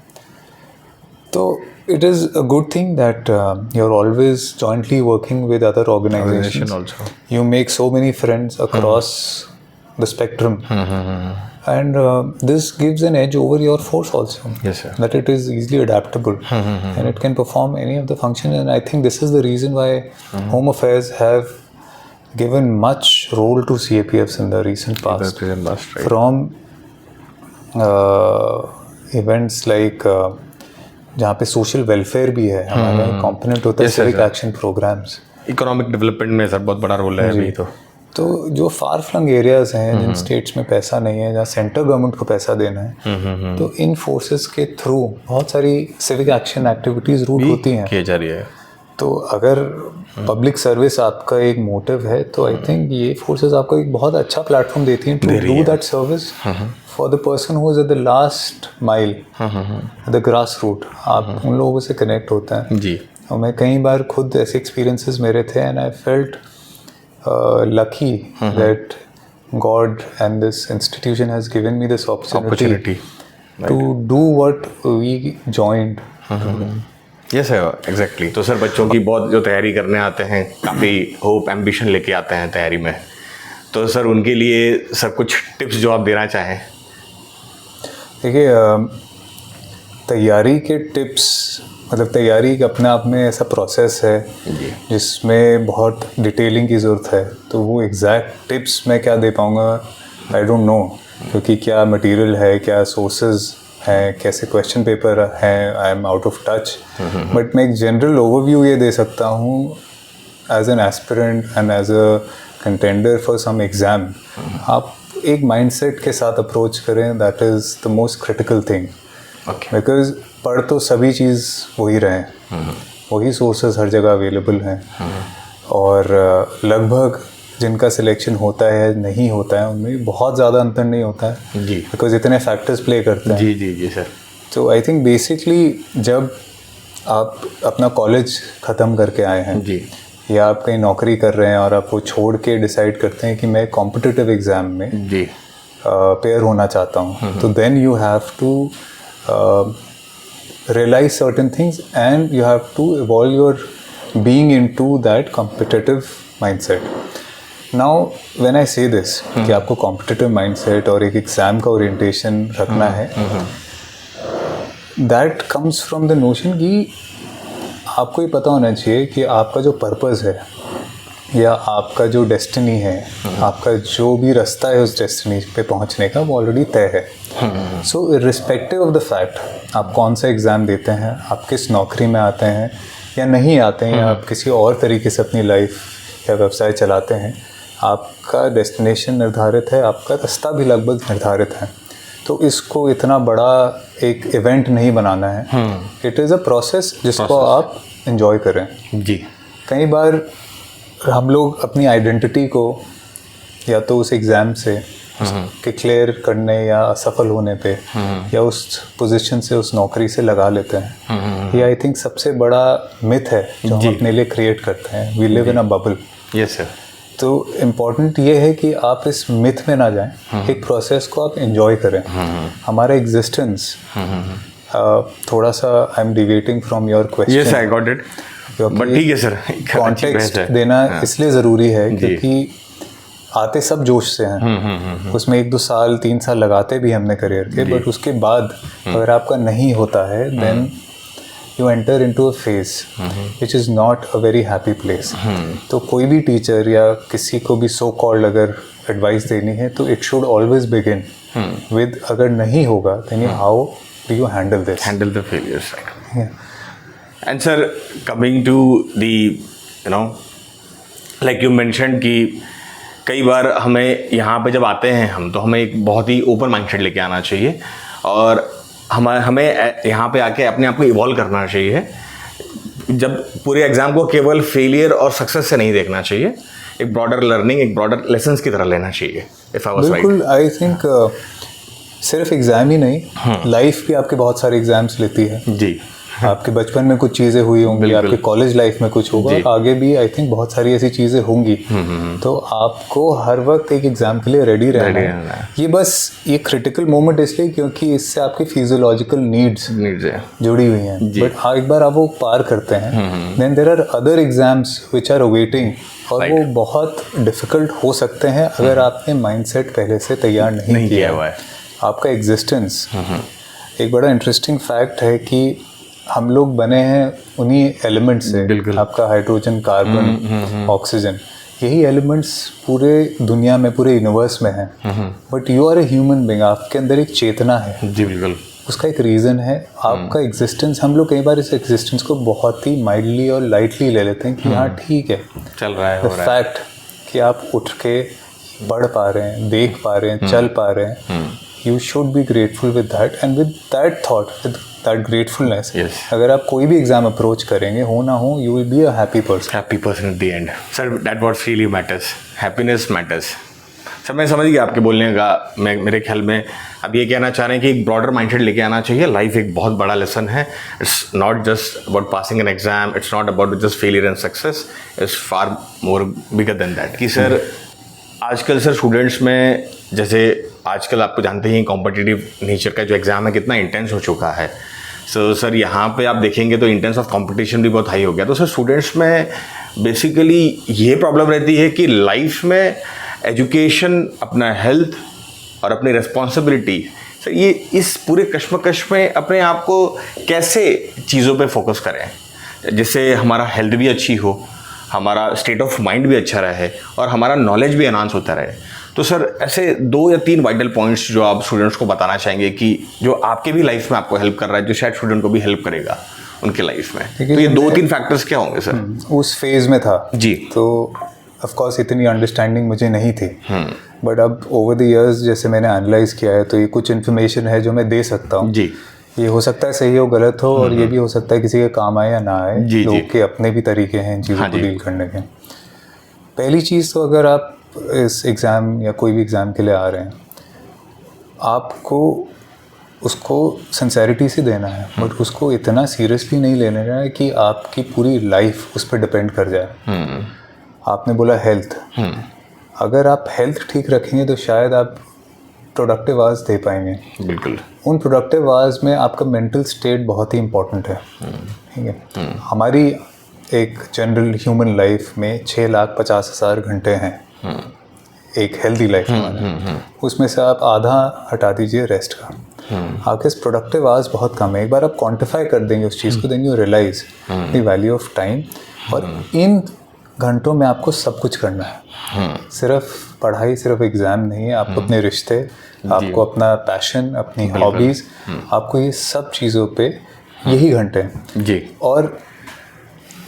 तो it is a good thing that you're always jointly working with other organizations also. You make so many friends across the spectrum, and this gives an edge over your force also. Yes, sir. That it is easily adaptable and it can perform any of the functions. And I think this is the reason why Home Affairs have given much role to CAPFs in the recent past. From events like जहाँ पे social welfare भी है, हमारा component होता है civic action programmes. Economic development में sir बहुत बड़ा रोल है अभी तो जो फार फ्लंग एरियाज हैं, जिन स्टेट्स में पैसा नहीं है, जहाँ सेंट्रल गवर्नमेंट को पैसा देना है, तो इन फोर्सेस के थ्रू बहुत सारी सिविक एक्शन एक्टिविटीज रूट होती हैं, की जा रही है। तो अगर पब्लिक सर्विस आपका एक मोटिव है तो आई थिंक ये फोर्सेस आपको एक बहुत अच्छा प्लेटफॉर्म देती हैं to do that service for the person who is at the last mile, the grass root. आप उन लोगों से कनेक्ट होते हैं जी। और मैं कई बार खुद ऐसे एक्सपीरियंसेस मेरे थे, and I felt lucky that God and this institution has given me this opportunity to do what we joined. Yes sir, exactly. तो सर बच्चों की बहुत जो तैयारी करने आते हैं, काफ़ी होप एम्बिशन लेके आते हैं तैयारी में, तो सर उनके लिए सर कुछ टिप्स जो आप देना चाहें। देखिए, तैयारी के टिप्स मतलब तैयारी अपने आप में ऐसा प्रोसेस है जिसमें बहुत डिटेलिंग की ज़रूरत है। तो वो एग्जैक्ट टिप्स मैं क्या दे पाऊँगा, आई डोंट नो, क्योंकि क्या मटेरियल है, क्या सोर्सेज हैं, कैसे क्वेश्चन पेपर हैं, I am out of touch. But मैं एक जनरल ओवरव्यू ये दे सकता हूँ as an aspirant and as a contender for some exam. आप एक माइंडसेट के साथ अप्रोच करें, that is the most critical thing. Because पढ़ तो सभी चीज़ वही रहे, वही सोर्सेज हर जगह अवेलेबल हैं, और लगभग जिनका सिलेक्शन होता है नहीं होता है उनमें बहुत ज़्यादा अंतर नहीं होता है जी, बिकॉज इतने फैक्टर्स प्ले करते हैं। जी जी जी सर। तो आई थिंक बेसिकली जब आप अपना कॉलेज ख़त्म करके आए हैं जी, या आप कहीं नौकरी कर रहे हैं और आप वो छोड़ के डिसाइड करते हैं कि मैं कॉम्पिटिटिव एग्ज़ाम में जी पेयर होना चाहता हूँ, तो then you have to realize certain things and you have to evolve your being into that competitive mindset. Now when I say this कि आपको competitive mindset और एक एग्ज़ाम का ओरिएंटेशन रखना है, that comes from the notion कि आपको ये पता होना चाहिए कि आपका जो पर्पस है या आपका जो डेस्टिनी है, आपका जो भी रास्ता है उस डेस्टिनी पे पहुंचने का, वो ऑलरेडी तय है। सो इर्रिस्पेक्टिव ऑफ द फैक्ट आप कौन सा एग्ज़ाम देते हैं, आप किस नौकरी में आते हैं या नहीं आते हैं, या आप किसी और तरीके से अपनी लाइफ या व्यवसाय चलाते हैं, आपका डेस्टिनेशन निर्धारित है, आपका रास्ता भी लगभग निर्धारित है। तो इसको इतना बड़ा एक इवेंट नहीं बनाना है, इट इज़ अ प्रोसेस जिसको आप एंजॉय करें। जी, कई बार हम लोग अपनी आइडेंटिटी को या तो उस एग्ज़ाम से के क्लियर करने या असफल होने पे या उस पोजीशन से, उस नौकरी से लगा लेते हैं। ये आई थिंक सबसे बड़ा मिथ है जो हम अपने लिए क्रिएट करते हैं। We live in a bubble. Yes sir. तो इम्पॉर्टेंट ये है कि आप इस मिथ में ना जाएं, एक प्रोसेस को आप एंजॉय करें। हमारा एग्जिस्टेंस थोड़ा सा I am deviating from your question. Yes, I got it. But ठीक है सर, कॉन्टेक्स्ट देना इसलिए ज़रूरी है क्योंकि आते सब जोश से हैं, उसमें 1-2 साल 3 साल लगाते भी हमने करियर के, बट उसके बाद अगर आपका नहीं होता है then you enter into a phase which is not a very happy place. तो कोई भी टीचर या किसी को भी सो कॉल्ड अगर एडवाइस देनी है तो it should always begin with अगर नहीं होगा then how do you handle this, handle the failures. And sir, coming to the like you mentioned कि कई बार हमें यहाँ पे जब आते हैं हम, तो हमें एक बहुत ही ओपन माइंडसेट लेके आना चाहिए और हमें यहाँ पे आके अपने आप को इवॉल्व करना चाहिए। जब पूरे एग्जाम को केवल फेलियर और सक्सेस से नहीं देखना चाहिए, एक ब्रॉडर लर्निंग, एक ब्रॉडर लेसन्स की तरह लेना चाहिए। If I was right. बिल्कुल, आई थिंक सिर्फ एग्ज़ाम ही नहीं, लाइफ भी आपके बहुत सारे एग्ज़ाम्स लेती है जी। आपके बचपन में कुछ चीज़ें हुई होंगी, आपके कॉलेज लाइफ में कुछ होगा, आगे भी आई थिंक बहुत सारी ऐसी चीज़ें होंगी। तो आपको हर वक्त एक एग्ज़ाम के लिए रेडी रहना है। ये बस ये क्रिटिकल मोमेंट इसलिए क्योंकि इससे आपकी फिजियोलॉजिकल नीड्स जुड़ी हुई हैं। बट एक बार आप वो पार करते हैं, then there are other exams which are awaiting, और वो बहुत डिफ़िकल्ट हो सकते हैं अगर आपने माइंडसेट पहले से तैयार नहीं किया हुआ है। आपका एग्जिस्टेंस, एक बड़ा इंटरेस्टिंग फैक्ट है कि हम लोग बने हैं उन्हीं एलिमेंट से। आपका हाइड्रोजन, कार्बन, ऑक्सीजन, यही एलिमेंट्स पूरे दुनिया में, पूरे यूनिवर्स में हैं। But you are a human being, आपके अंदर एक चेतना है जी। बिल्कुल, उसका एक रीज़न है। आपका एग्जिस्टेंस, हम लोग कई बार इस एग्जिस्टेंस को बहुत ही माइल्डली और लाइटली ले लेते हैं कि हाँ ठीक है, चल रहा है, द फैक्ट कि आप उठ के बढ़ पा रहे हैं, देख पा रहे हैं, चल पा रहे हैं, you should be grateful with that, and with that thought, with that gratefulness, अगर आप कोई भी एग्जाम अप्रोच करेंगे, हो ना हो, you will be a happy person at the end. Sir, that what really matters, happiness matters. Sir, मैं समझ गया आपके बोलने का। मेरे ख्याल में अब ये कहना चाह रहे हैं कि एक ब्रॉडर माइंडसेट लेके आना चाहिए। लाइफ एक बहुत बड़ा लेसन है। It's not just about passing an exam, it's not about just failure and success, it's far more bigger than that. कि सर आजकल सर स्टूडेंट्स में, जैसे आजकल आपको जानते ही कॉम्पिटिटिव नेचर का जो एग्ज़ाम है कितना इंटेंस हो चुका है। सो सर यहाँ पे आप देखेंगे तो इंटेंस ऑफ कंपटीशन भी बहुत हाई हो गया। तो सर स्टूडेंट्स में बेसिकली ये प्रॉब्लम रहती है कि लाइफ में एजुकेशन, अपना हेल्थ और अपनी रिस्पॉन्सिबिलिटी, सर ये इस पूरे कश्मकश में अपने आप को कैसे चीज़ों पे फोकस करें जिससे हमारा हेल्थ भी अच्छी हो, हमारा स्टेट ऑफ माइंड भी अच्छा रहे और हमारा नॉलेज भी एनहांस होता रहे। तो सर ऐसे 2 या 3 वाइटल पॉइंट्स जो आप स्टूडेंट्स को बताना चाहेंगे कि जो आपके भी लाइफ में आपको हेल्प कर रहा है, जो शायद स्टूडेंट को भी हेल्प करेगा उनके लाइफ में, तो ये 2-3 फैक्टर्स क्या होंगे सर? उस फेज़ में था जी, तो ऑफ कोर्स इतनी अंडरस्टैंडिंग मुझे नहीं थी, बट अब ओवर द इयर्स जैसे मैंने एनालाइज किया है, तो ये कुछ इन्फॉर्मेशन है जो मैं दे सकता हूँ जी। ये हो सकता है सही हो, गलत हो, और ये भी हो सकता है किसी के काम आए या ना आए। लोग के अपने भी तरीके हैं इन चीज़ों को डील करने के। पहली चीज़ तो अगर आप इस एग्ज़ाम या कोई भी एग्ज़ाम के लिए आ रहे हैं, आपको उसको सिंसेरिटी से देना है, बट उसको इतना सीरियसली नहीं लेना है कि आपकी पूरी लाइफ उस पर डिपेंड कर जाए। आपने बोला हेल्थ, अगर आप हेल्थ ठीक रखेंगे तो शायद आप प्रोडक्टिव आवर्स दे पाएंगे। बिल्कुल। उन प्रोडक्टिव आवर्स में आपका मेंटल स्टेट बहुत ही इम्पोर्टेंट है। ठीक है, हमारी एक जनरल ह्यूमन लाइफ में 6,50,000 घंटे हैं एक हेल्दी लाइफ में। उसमें से आप आधा हटा दीजिए रेस्ट का, आपके प्रोडक्टिव आवर्स बहुत कम है। एक बार आप क्वांटिफाई कर देंगे उस चीज़ को, then you realise the value of time. और इन घंटों में आपको सब कुछ करना है, सिर्फ पढ़ाई, सिर्फ एग्ज़ाम नहीं है। आपको अपने रिश्ते, आपको अपना पैशन, अपनी हॉबीज़, आपको ये सब चीज़ों पे यही घंटे हैं जी। और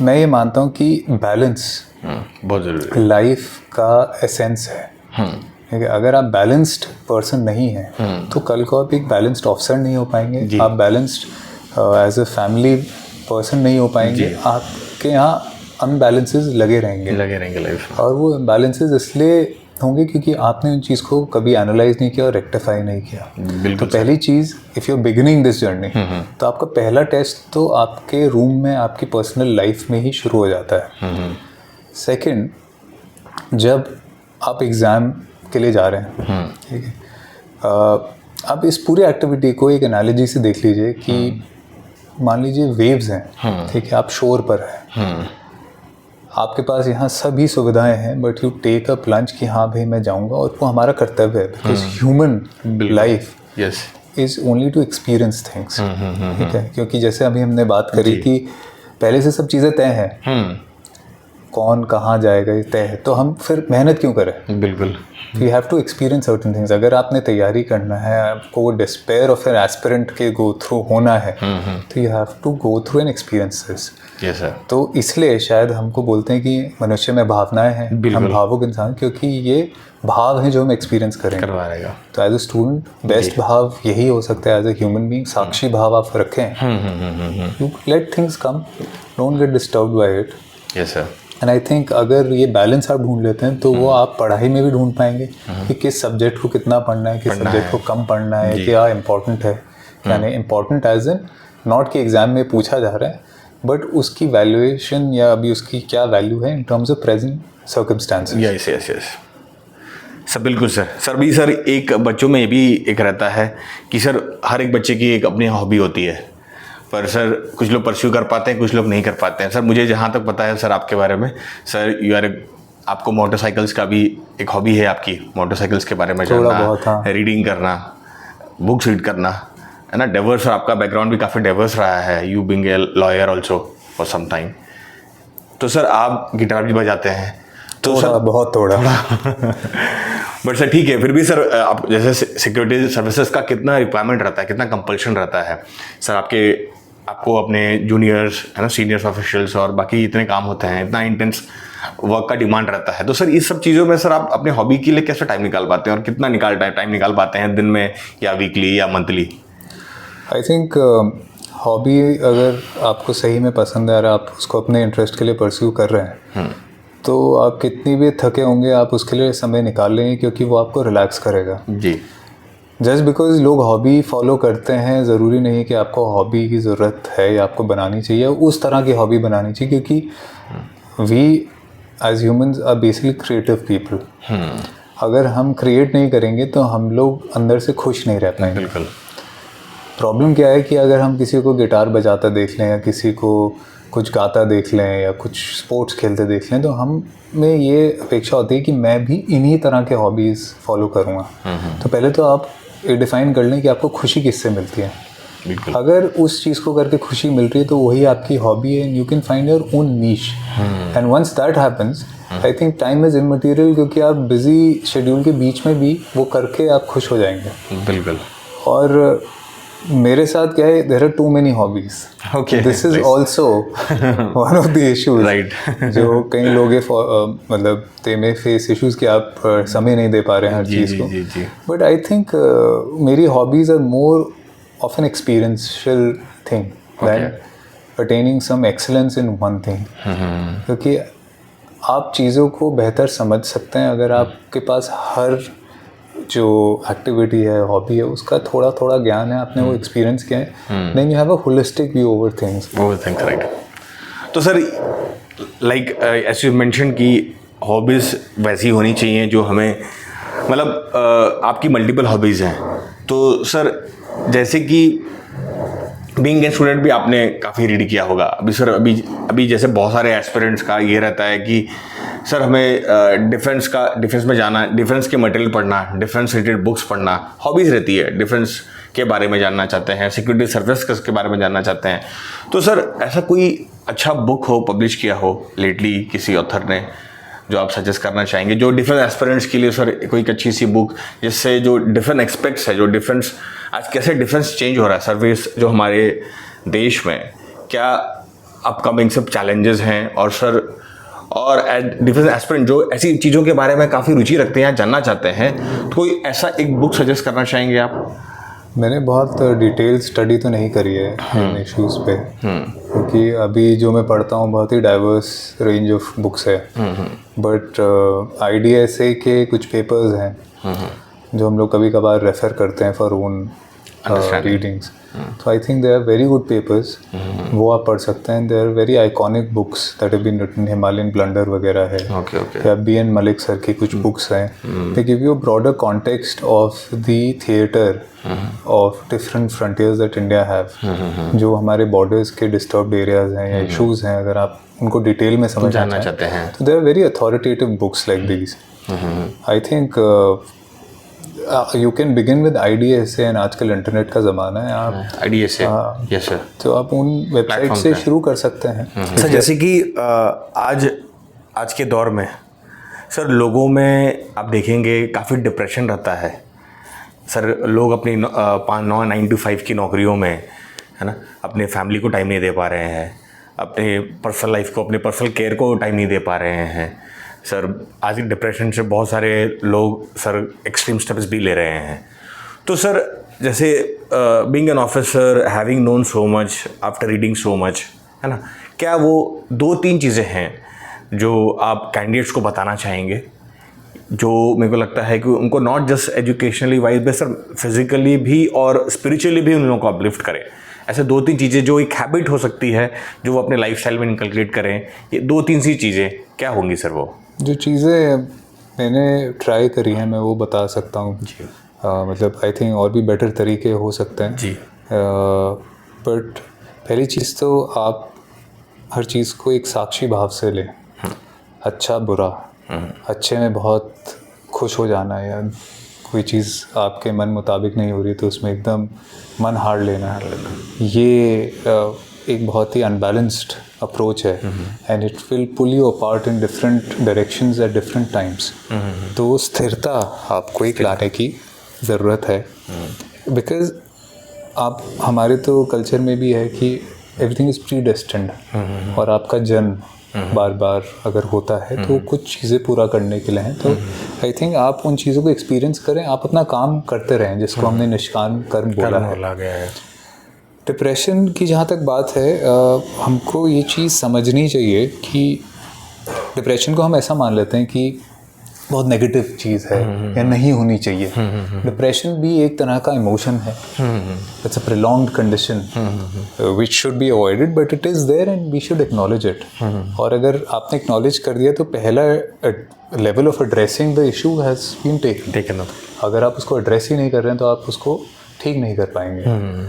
मैं ये मानता हूँ कि बैलेंस बहुत ज़रूरी लाइफ का एसेंस है। ठीक है, अगर आप बैलेंस्ड पर्सन नहीं हैं तो कल को आप एक बैलेंस्ड ऑफिसर नहीं हो पाएंगे, आप balanced as a family person नहीं हो पाएंगे। आपके यहाँ अनबैलेंसेस लगे रहेंगे लाइफ में। और वो बैलेंसेस इसलिए होंगे क्योंकि आपने उन चीज़ को कभी एनालाइज नहीं किया और रेक्टिफाई नहीं किया। तो पहली चीज़, if you are beginning this journey, तो आपका पहला टेस्ट तो आपके रूम में, आपकी पर्सनल लाइफ में ही शुरू हो जाता है। सेकंड, जब आप एग्ज़ाम के लिए जा रहे हैं, ठीक है, आप इस पूरी एक्टिविटी को एक एनालॉजी से देख लीजिए कि मान लीजिए वेव्स हैं, ठीक है, आप शोर पर हैं, आपके पास यहाँ सभी सुविधाएं हैं, but you take a plunge कि हाँ भाई मैं जाऊँगा, और वो हमारा कर्तव्य है, because human life is only to experience things. ठीक है, क्योंकि जैसे अभी हमने बात करी कि पहले से सब चीज़ें तय हैं, कौन कहाँ जाएगा ये तय है, तो हम फिर मेहनत क्यों करें? बिल्कुल, you have to experience certain things. अगर आपने तैयारी करना है, आपको वो डिस्पेयर ऑफ एन एस्पिरेंट के गो थ्रू होना है, तो you have to go through an experience this. Yes sir. तो इसलिए शायद हमको बोलते हैं कि मनुष्य में भावनाएं हैं, हम भावुक इंसान, क्योंकि ये भाव हैं जो हम एक्सपीरियंस करवा रहेगा। तो एज अ स्टूडेंट बेस्ट भाव यही हो सकता है, एज अ ह्यूमन बीइंग साक्षी भाव आप रखें, you let things come, don't get disturbed by it. Yes sir. And I think अगर ये बैलेंस आप ढूंढ लेते हैं तो वो आप पढ़ाई में भी ढूंढ पाएंगे कि किस सब्जेक्ट को कितना पढ़ना है, किस सब्जेक्ट को कम पढ़ना है, क्या इंपॉर्टेंट है क्या नहीं। इंपॉर्टेंट एज इन नॉट कि एग्जाम में पूछा जा रहा है, बट उसकी वैल्यूएशन या अभी उसकी क्या वैल्यू है in terms of present circumstances. Yes yes yes sir, बिल्कुल सर। सर भी सर एक बच्चों में ये भी एक रहता है कि सर हर एक बच्चे की एक अपनी हॉबी होती है, पर सर कुछ लोग परस्यू कर पाते हैं, कुछ लोग नहीं कर पाते हैं। सर मुझे जहाँ तक पता है सर आपके बारे में, सर आपको मोटरसाइकिल्स का भी एक हॉबी है आपकी, मोटरसाइकिल्स के बारे में जानना, रीडिंग करना, बुक्स रीड करना, है ना। डाइवर्स, आपका बैकग्राउंड भी काफ़ी डाइवर्स रहा है, you being a lawyer also for some time. तो सर आप गिटार भी बजाते हैं तो सर बहुत थोड़ा बट सर ठीक है, फिर भी सर आप जैसे सिक्योरिटी सर्विसेज का कितना रिक्वायरमेंट रहता है, कितना कंपल्शन रहता है सर आपको अपने जूनियर्स, है ना, सीनियर्स ऑफिशियल्स और बाकी इतने काम होते हैं, इतना इंटेंस वर्क का डिमांड रहता है। तो सर इस सब चीज़ों में सर आप अपने हॉबी के लिए कैसे टाइम निकाल पाते हैं और कितना टाइम निकाल पाते हैं दिन में या वीकली या मंथली? आई थिंक हॉबी अगर आपको सही में पसंद है और आप उसको अपने इंटरेस्ट के लिए परस्यू कर रहे हैं तो आप कितनी भी थके होंगे आप उसके लिए समय निकाल लेंगे, क्योंकि वो आपको रिलैक्स करेगा जी। जस्ट बिकॉज लोग हॉबी फॉलो करते हैं ज़रूरी नहीं कि आपको हॉबी की ज़रूरत है या आपको बनानी चाहिए, उस तरह की हॉबी बनानी चाहिए, क्योंकि we as humans are basically creative people. अगर हम क्रिएट नहीं करेंगे तो हम लोग अंदर से खुश नहीं रह पाएंगे। बिल्कुल। प्रॉब्लम क्या है कि अगर हम किसी को गिटार बजाता देख लें या किसी को कुछ गाता देख लें या कुछ स्पोर्ट्स खेलते देख लें तो हम में ये अपेक्षा होती है कि मैं भी इन्हीं तरह के हॉबीज़ फॉलो करूँगा। तो पहले तो आप ये डिफ़ाइन कर लें कि आपको खुशी किससे मिलती है। बिल्कुल। अगर उस चीज़ को करके खुशी मिल रही है तो वही आपकी हॉबी है, you can find your own niche. And once that happens I think time is immaterial, क्योंकि आप बिजी शेड्यूल के बीच में भी वो करके आप खुश हो जाएंगे। बिल्कुल। और मेरे साथ क्या है, there are too many hobbies. Okay, this is also one of the issues, right. जो कई लोग मतलब दे में फेस इश्यूज कि आप समय नहीं दे पा रहे हैं हर चीज़ को। बट आई थिंक मेरी hobbies are more of an experiential thing than attaining some excellence in one thing, क्योंकि आप चीज़ों को बेहतर समझ सकते हैं अगर आपके पास हर जो एक्टिविटी है, हॉबी है, उसका थोड़ा थोड़ा ज्ञान है, आपने वो एक्सपीरियंस किया है, then you have a holistic view over things. Right. तो sir like as you mention कि हॉबीज़ वैसी होनी चाहिए जो हमें, मतलब आपकी मल्टीपल हॉबीज़ हैं, तो सर जैसे कि बीइंग ए स्टूडेंट भी आपने काफ़ी रीड किया होगा। अभी सर अभी जैसे बहुत सारे एस्पिरेंट्स का ये रहता है कि सर हमें डिफेंस में जाना, डिफेंस के मटेरियल पढ़ना, डिफेंस रिलेटेड बुक्स पढ़ना, हॉबीज़ रहती है, डिफेंस के बारे में जानना चाहते हैं, सिक्योरिटी सर्विस के बारे में जानना चाहते हैं। तो सर ऐसा कोई अच्छा बुक हो, पब्लिश किया हो लेटली किसी ऑथर ने, जो आप सजेस्ट करना चाहेंगे, जो डिफेंस एस्पिरेंट्स के लिए सर कोई एक अच्छी सी बुक, जिससे जो डिफरेंट एस्पेक्ट्स है, जो डिफेंस आज कैसे डिफेंस चेंज हो रहा है, सर्विस जो हमारे देश में, क्या अपकमिंग सब चैलेंजेस हैं, और सर और डिफेंस एस्पिरेंट जो ऐसी चीज़ों के बारे में काफ़ी रुचि रखते हैं, जानना चाहते हैं, तो कोई ऐसा एक बुक सजेस्ट करना चाहेंगे आप? मैंने बहुत डिटेल स्टडी तो नहीं करी है इन इश्यूज़ पे, क्योंकि अभी जो मैं पढ़ता हूँ बहुत ही डाइवर्स रेंज ऑफ बुक्स है। बट IDSA के कुछ पेपर्स हैं जो हम लोग कभी कभार रेफ़र करते हैं फॉर ओन रीडिंग्स। तो I think they are very good papers, वो आप पढ़ सकते हैं। They are very iconic books that have been written, Himalayan blunder वगैरह है, या BN मलिक सर की कुछ बुक्स हैं। They give you a broader context of the theatre of different frontiers that India have, जो हमारे बॉर्डर्स के डिस्टर्ब्ड एरियाज हैं या इशूज़ हैं, अगर आप उनको डिटेल में समझना चाहते हैं तो they are very authoritative books like these. I think you can begin with IDSA, and आजकल इंटरनेट का ज़माना है, आप IDSA, यस सर, तो आप उन वेबसाइट से शुरू कर सकते हैं। सर जैसे कि आज के दौर में सर लोगों में आप देखेंगे काफ़ी डिप्रेशन रहता है सर। लोग अपनी 9 to 5 की नौकरियों में, है ना, अपने फैमिली को टाइम नहीं दे पा रहे हैं, अपने पर्सनल लाइफ को, अपने पर्सनल केयर को टाइम नहीं दे पा रहे हैं सर। आज की डिप्रेशन से बहुत सारे लोग सर एक्सट्रीम स्टेप्स भी ले रहे हैं। तो सर जैसे being an officer, having known so much after reading so much, है ना, क्या वो 2-3 चीज़ें हैं जो आप कैंडिडेट्स को बताना चाहेंगे, जो मेरे को लगता है कि उनको not just educationally wise but sir physically भी और स्पिरिचुअली भी उन लोगों को अपलिफ्ट करें? ऐसे 2-3 चीज़ें जो एक हैबिट हो सकती है जो वो अपने लाइफस्टाइल में इनकलकेट करें, ये 2-3 सी चीज़ें क्या होंगी सर वो? जो चीज़ें मैंने ट्राई करी हैं मैं वो बता सकता हूँ जी। मतलब आई थिंक और भी बेटर तरीके हो सकते हैं जी। बट पहली चीज़ तो आप हर चीज़ को एक साक्षी भाव से लें। अच्छा बुरा, अच्छे में बहुत खुश हो जाना है या कोई चीज़ आपके मन मुताबिक नहीं हो रही तो उसमें एकदम मन हार लेना है, ये एक बहुत ही अनबैलेंस्ड अप्रोच है and it will pull you apart in different directions at different times. तो स्थिरता आपको एक लाने की ज़रूरत है, बिकॉज आप हमारे तो कल्चर में भी है कि एवरीथिंग इज़ प्री डेस्टिन्ड और आपका जन्म बार बार अगर होता है तो कुछ चीज़ें पूरा करने के लिए हैं। तो आई थिंक आप उन चीज़ों को एक्सपीरियंस करें, आप अपना काम करते रहें जिसको हमने निष्काम कर्म बोला है। डिप्रेशन की जहाँ तक बात है, हमको ये चीज़ समझनी चाहिए कि डिप्रेशन को हम ऐसा मान लेते हैं कि बहुत नेगेटिव चीज़ है या नहीं होनी चाहिए। डिप्रेशन भी एक तरह का इमोशन है, it's a prolonged condition which should be avoided but it is there and we should acknowledge it. और अगर आपने एक्नॉलेज कर दिया तो पहला level of addressing the issue has been taken. अगर आप उसको एड्रेस ही नहीं कर रहे हैं तो आप उसको ठीक नहीं कर पाएंगे।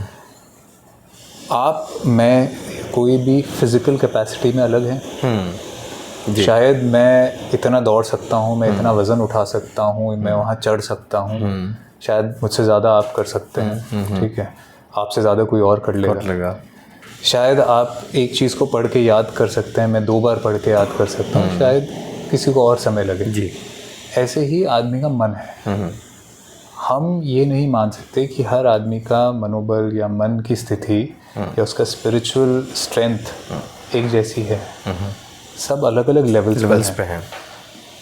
आप मैं कोई भी फिज़िकल कैपेसिटी में अलग हैं। शायद मैं इतना दौड़ सकता हूँ, मैं इतना वज़न उठा सकता हूँ, मैं वहाँ चढ़ सकता हूँ, शायद मुझसे ज़्यादा आप कर सकते हैं, ठीक है, आपसे ज़्यादा कोई और कर लेगा। शायद आप एक चीज़ को पढ़ के याद कर सकते हैं, मैं 2 बार पढ़ के याद कर सकता हूँ, शायद किसी को और समय लगे जी। ऐसे ही आदमी का मन है। हम ये नहीं मान सकते कि हर आदमी का मनोबल या मन की स्थिति या उसका स्पिरिचुअल स्ट्रेंथ एक जैसी है। सब अलग अलग लेवल्स पे हैं।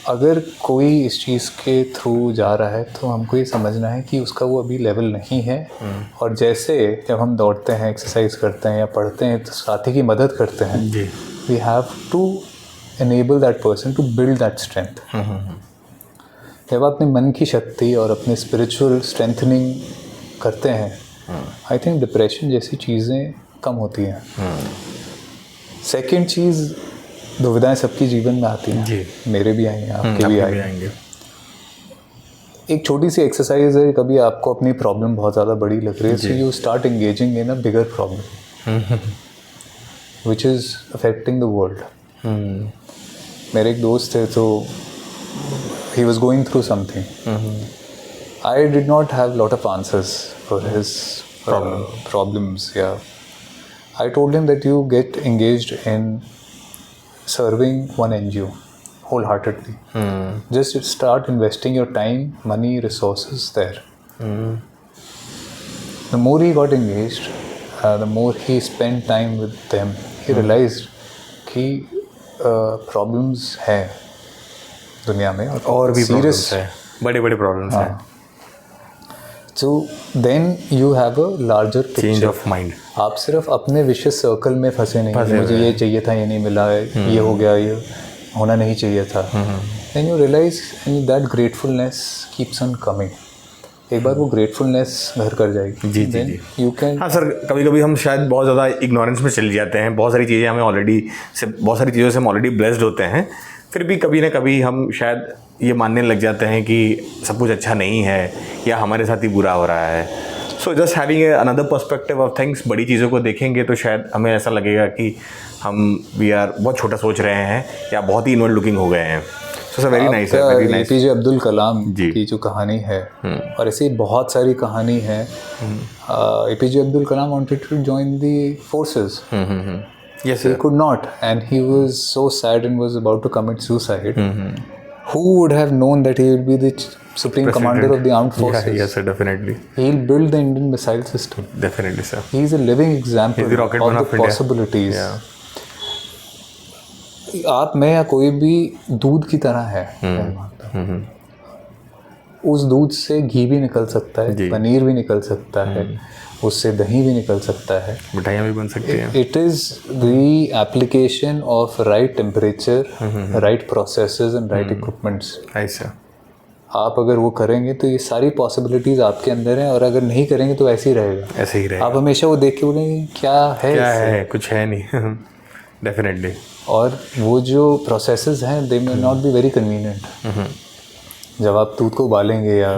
अगर कोई इस चीज़ के थ्रू जा रहा है तो हमको ये समझना है कि उसका वो अभी लेवल नहीं है। और जैसे जब हम दौड़ते हैं, एक्सरसाइज करते हैं या पढ़ते हैं तो साथी की मदद करते हैं, we have to enable that person to build that strength. जब आप अपने मन की शक्ति और अपने स्पिरिचुअल स्ट्रेंथनिंग करते हैं, आई थिंक डिप्रेशन जैसी चीज़ें कम होती हैं। सेकेंड चीज़, दुविधाएं सबकी जीवन में आती हैं, मेरे भी आई हैं, आपके भी आएंगे। एक छोटी सी एक्सरसाइज है, कभी आपको अपनी प्रॉब्लम बहुत ज़्यादा बड़ी लग रही है, so you start engaging in a bigger problem which is affecting the world. मेरे एक दोस्त थे तो he was going through something. I did not have a lot of answers for his problems. Yeah, I told him that you get engaged in serving one NGO wholeheartedly. Just start investing your time, money, resources there. The more he got engaged, the more he spent time with them, he realized कि problems है दुनिया में और भी serious है, बड़े बड़े problems हैं। So then you have a larger change of mind. आप सिर्फ अपने विशेष सर्कल में फंसे नहीं, मुझे ये चाहिए था, ये नहीं मिला, ये हो गया, ये होना नहीं चाहिए था। Then you realise that gratefulness keeps on coming. एक बार वो ग्रेटफुलनेस घर कर जाएगी। जी यू कैन। हाँ सर, कभी कभी हम शायद बहुत ज़्यादा इग्नोरेंस में चले जाते हैं, बहुत सारी चीज़ें हमें ऑलरेडी से, बहुत सारी चीज़ों से हम ऑलरेडी ब्लेस्ड होते हैं, फिर भी कभी ना कभी हम शायद ये मानने लग जाते हैं कि सब कुछ अच्छा नहीं है या हमारे साथ ही बुरा हो रहा है। So just having another perspective of things, बड़ी चीज़ों को देखेंगे तो शायद हमें ऐसा लगेगा कि हम वी आर बहुत छोटा सोच रहे हैं या बहुत ही इनवर्ड लुकिंग हो गए हैं। सो वेरी नाइस है, वेरी नाइस। एपीजे अब्दुल कलाम की जो कहानी है और ऐसी बहुत सारी कहानी है। APJ Abdul Kalam wanted to join the forces. Yes, he could not, and he was so sad and was about to commit suicide. Who would have known that he will be the supreme commander of the armed forces? Yeah, yes, sir, definitely. He'll build the Indian missile system. Definitely, sir. He's a living example He's the rocket of the possibilities. आप में या कोई भी दूध की तरह है। उस दूध से घी भी निकल सकता है, पनीर भी निकल सकता है, उससे दही भी निकल सकता है, मिठाइयाँ भी बन सकती हैं। It is the application of right temperature, right processes and right equipments. ऐसा आप अगर वो करेंगे तो ये सारी पॉसिबिलिटीज़ आपके अंदर हैं, और अगर नहीं करेंगे तो ऐसे ही रहेगा। ऐसे ही रहेगा। आप हमेशा वो देख के बोलेंगे क्या है क्या इससे? है, कुछ है नहीं। डेफिनेटली। और वो जो प्रोसेसेस हैं they may not be very convenient. जब आप दूध को उबालेंगे या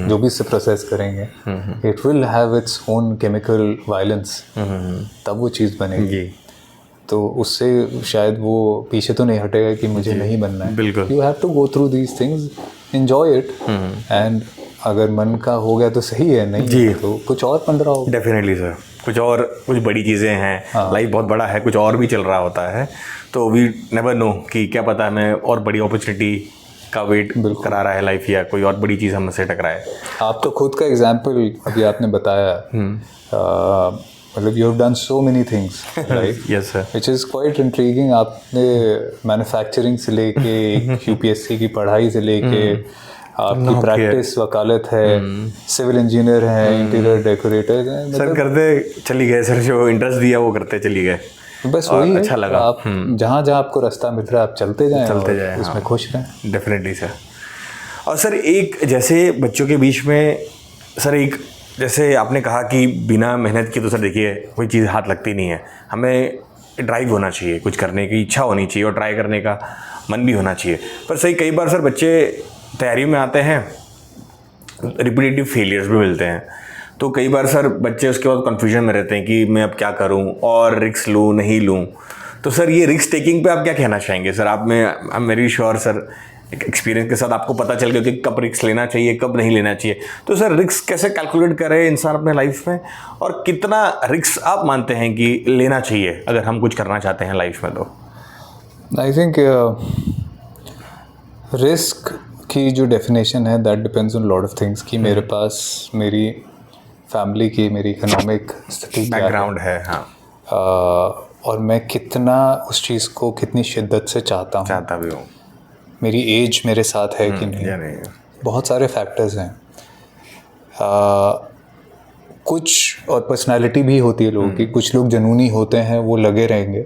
जो भी इससे प्रोसेस करेंगे, it will have its own chemical violence, तब वो चीज़ बनेगी। जी तो उससे शायद वो पीछे तो नहीं हटेगा कि मुझे नहीं बनना है। बिल्कुल। You have to go through these things, enjoy it, and अगर मन का हो गया तो सही है, नहीं जी। तो कुछ और बन रहा होगा। डेफिनेटली सर, कुछ बड़ी चीज़ें हैं, लाइफ बहुत बड़ा है, कुछ और भी चल रहा होता है, तो वी नेवर नो कि क्या पता हमें और बड़ी अपॉर्चुनिटी का वेट करा रहा है लाइफ, या कोई और बड़ी चीज़ हमसे टकराए। आप तो खुद का एग्जाम्पल अभी आपने बताया, मतलब you have done so many things, right? Yes sir. Which is quite intriguing. आपने मैन्युफैक्चरिंग से लेके यूपीएससी की पढ़ाई से लेके आपकी प्रैक्टिस वकालत है, सिविल इंजीनियर है, इंटीरियर डेकोरेटर है, सर करते चली गए सर, जो इंटरेस्ट दिया वो करते चली गए, बस वही है। अच्छा लगा। आप जहाँ जहाँ आपको रास्ता मिल रहा है आप चलते जाएं, उसमें खुश रहें। Definitely sir. और सर एक जैसे बच्चों के बीच में सर, एक जैसे आपने कहा कि बिना मेहनत के तो सर देखिए कोई चीज़ हाथ लगती नहीं है, हमें ड्राइव होना चाहिए, कुछ करने की इच्छा होनी चाहिए और ट्राई करने का मन भी होना चाहिए। पर सही कई बार सर बच्चे तैयारी में आते हैं, रिपीटेटिव फेलियर्स भी मिलते हैं, तो कई बार सर बच्चे उसके बाद कन्फ्यूजन में रहते हैं कि मैं अब क्या करूं, और रिस्क लूं नहीं लूं। तो सर ये रिस्क टेकिंग पे आप क्या कहना चाहेंगे सर? आप में आई एम वेरी श्योर सर, एक एक्सपीरियंस के साथ आपको पता चल गया कि कब रिस्क लेना चाहिए, कब नहीं लेना चाहिए। तो सर रिस्क कैसे कैलकुलेट करे इंसान अपने लाइफ में, और कितना रिस्क आप मानते हैं कि लेना चाहिए अगर हम कुछ करना चाहते हैं लाइफ में? तो आई थिंक रिस्क की जो डेफिनेशन है that depends on lot of things, कि मेरे पास मेरी फैमिली की, मेरी इकोनॉमिक स्थिति बैकग्राउंड है, हाँ, और मैं कितना उस चीज़ को कितनी शिद्दत से चाहता भी हूँ, मेरी एज मेरे साथ है कि नहीं, बहुत सारे फैक्टर्स हैं। कुछ और पर्सनालिटी भी होती है लोगों की, कुछ लोग जुनूनी होते हैं, वो लगे रहेंगे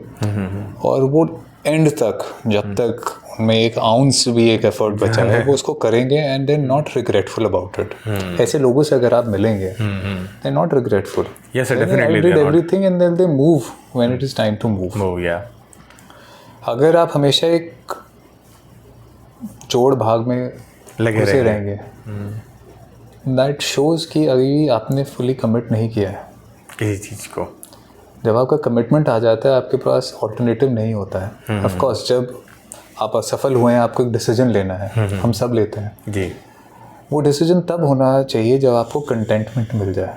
और वो एंड तक, जब तक उनमें एक आउंस भी एक एफर्ट बचा है, वो उसको करेंगे and they not regretful about it. ऐसे लोगों से अगर आप मिलेंगे, they not regretful, did everything and then they move when it is time to move. अगर आप हमेशा एक चोड़ भाग में लगे रहेंगे, दैट शोज कि अभी आपने फुली कमिट नहीं किया है किसी चीज़ को। जब आपका कमिटमेंट आ जाता है, आपके पास ऑल्टरनेटिव नहीं होता है। ऑफ कोर्स जब आप असफल हुए हैं, आपको एक डिसीजन लेना है, हम सब लेते हैं जी। वो डिसीजन तब होना चाहिए जब आपको कंटेंटमेंट मिल जाए।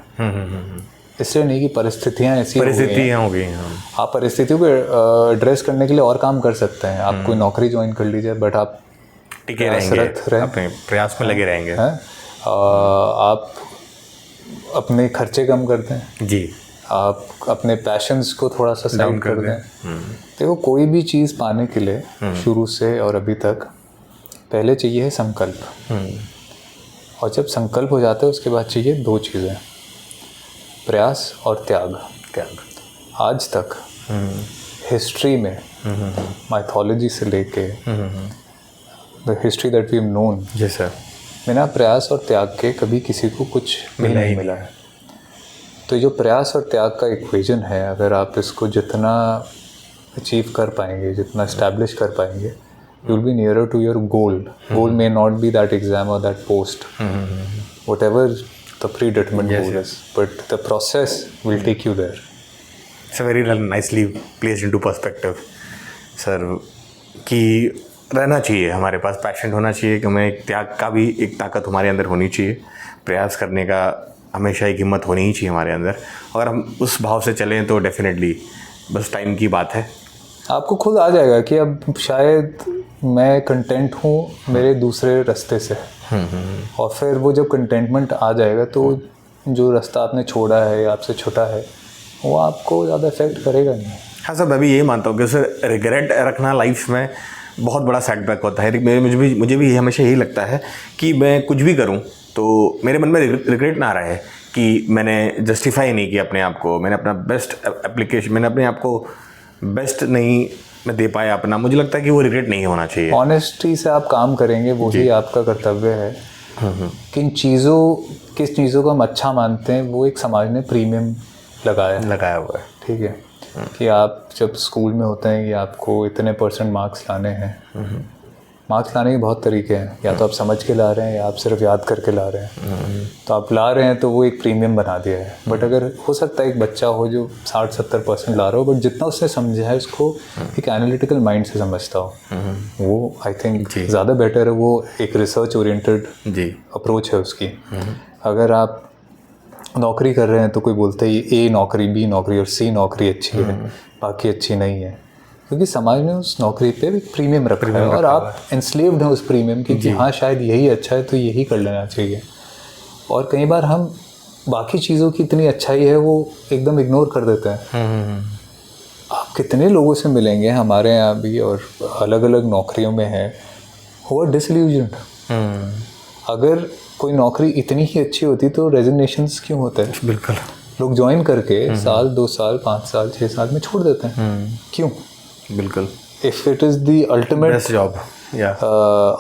इसलिए नहीं कि परिस्थितियाँ ऐसी हो गई हैं। आप परिस्थितियों को एड्रेस करने के लिए और काम कर सकते हैं, आप कोई नौकरी ज्वाइन कर लीजिए, बट आप टिके रहेंगे, अपने प्रयास में लगे रहेंगे। आप अपने खर्चे कम कर दें जी, आप अपने पैशंस को थोड़ा सा साइड कर दें। देखो कोई भी चीज़ पाने के लिए शुरू से और अभी तक पहले चाहिए है संकल्प, और जब संकल्प हो जाता है उसके बाद चाहिए दो चीज़ें, प्रयास और त्याग। आज तक हिस्ट्री में माइथोलॉजी से लेके the history that we have known, जी सर, बिना प्रयास और त्याग के कभी किसी को कुछ भी नहीं मिला है। तो जो प्रयास और त्याग का इक्वेशन है, अगर आप इसको जितना अचीव कर पाएंगे, जितना इस्टेब्लिश कर पाएंगे, you will be nearer to your goal. Goal may not be that exam और that post, whatever the predetermined goal is, but the process will take you there. It's very nicely placed into perspective sir, कि रहना चाहिए हमारे पास, passion होना चाहिए कि हमें त्याग का भी एक ताकत हमारे अंदर होनी चाहिए, प्रयास करने का हमेशा एक हिम्मत होनी ही चाहिए हमारे अंदर। अगर हम उस भाव से चलें तो डेफिनेटली बस टाइम की बात है, आपको खुद आ जाएगा कि अब शायद मैं कंटेंट हूँ मेरे दूसरे रास्ते से। और फिर वो जब कंटेंटमेंट आ जाएगा तो जो रास्ता आपने छोड़ा है या आपसे छूटा है वो आपको ज़्यादा इफेक्ट करेगा नहीं। हाँ सर, मैं भी यही मानता हूँ कि सर रिग्रेट रखना लाइफ में बहुत बड़ा सेटबैक होता है। मुझे भी हमेशा यही लगता है कि मैं कुछ भी करूं तो मेरे मन में रिग्रेट ना आ रहा है कि मैंने जस्टिफाई नहीं किया अपने आप को, मैंने अपना बेस्ट एप्लीकेशन, मैंने अपने आप को बेस्ट नहीं मैं दे पाया अपना, मुझे लगता है कि वो रिग्रेट नहीं होना चाहिए। ऑनेस्टी से आप काम करेंगे, वही आपका कर्तव्य है। किस चीज़ों को हम अच्छा मानते हैं वो एक समाज ने प्रीमियम लगाया हुआ है। ठीक है कि आप जब स्कूल में होते हैं कि आपको इतने % मार्क्स लाने हैं। मार्क्स लाने के बहुत तरीके हैं, या तो आप समझ के ला रहे हैं या आप सिर्फ याद करके ला रहे हैं। तो आप ला रहे हैं तो वो एक प्रीमियम बना दिया है। बट अगर हो सकता है एक बच्चा हो जो 60-70% ला रहा हो, बट जितना उसने समझा है उसको एक एनालिटिकल माइंड से समझता हो, वो आई थिंक ज़्यादा बेटर है। वो एक रिसर्च ओरिएंटेड अप्रोच है उसकी। अगर आप नौकरी कर रहे हैं तो कोई बोलते हैं ए नौकरी, बी नौकरी और सी नौकरी अच्छी है, बाकी अच्छी नहीं है, क्योंकि समाज ने उस नौकरी पे एक प्रीमियम रखा है और आप एंस्लेव्ड हैं उस प्रीमियम की कि हाँ शायद यही अच्छा है तो यही कर लेना चाहिए। और कई बार हम बाकी चीज़ों की इतनी अच्छाई है वो एकदम इग्नोर कर देते हैं। आप कितने लोगों से मिलेंगे हमारे यहाँ भी और अलग अलग नौकरियों में हैं, वो डिसइल्यूजन्ड। अगर कोई नौकरी इतनी ही अच्छी होती तो रेजिग्नेशंस क्यों होते हैं? बिल्कुल, लोग ज्वाइन करके साल 2 साल 5 साल 6 साल में छोड़ देते हैं। क्यों? बिल्कुल। If it is the ultimate best job,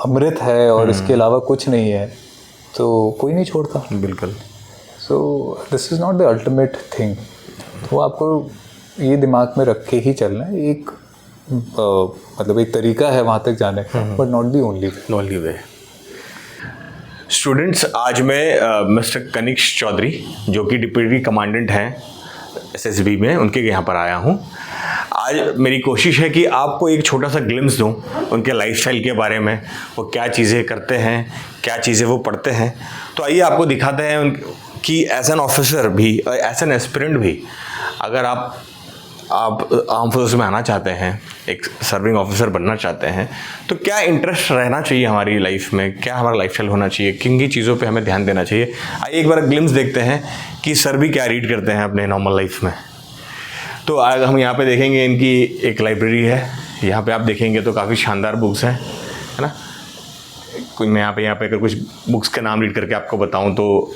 अमृत है और इसके अलावा कुछ नहीं है तो कोई नहीं छोड़ता। बिल्कुल। So this is not the ultimate thing. तो आपको ये दिमाग में रख के ही चलना है। एक मतलब एक तरीका है वहाँ तक जाने का, but not the only way. Students, आज मैं मिस्टर कनिष्क चौधरी जो कि डिप्टी कमांडेंट हैं SSB में, उनके यहाँ पर आया हूँ। आज मेरी कोशिश है कि आपको एक छोटा सा ग्लिम्स दूँ उनके लाइफस्टाइल के बारे में, वो क्या चीज़ें करते हैं, क्या चीज़ें वो पढ़ते हैं। तो आइए आपको दिखाते हैं कि एज एन ऑफिसर भी, एज एन एस्पिरेंट भी, अगर आप आर्म फोर्सेस में आना चाहते हैं, एक सर्विंग ऑफिसर बनना चाहते हैं, तो क्या इंटरेस्ट रहना चाहिए हमारी लाइफ में, क्या हमारा लाइफस्टाइल होना चाहिए, किन की चीज़ों पे हमें ध्यान देना चाहिए। आइए एक बार ग्लिम्स देखते हैं कि सर भी क्या रीड करते हैं अपने नॉर्मल लाइफ में। तो आज हम यहाँ पे देखेंगे इनकी एक लाइब्रेरी है। यहाँ पे आप देखेंगे तो काफ़ी शानदार बुक्स हैं, है ना। कोई मैं यहाँ पे अगर कुछ बुक्स के नाम रीड करके आपको बताऊँ तो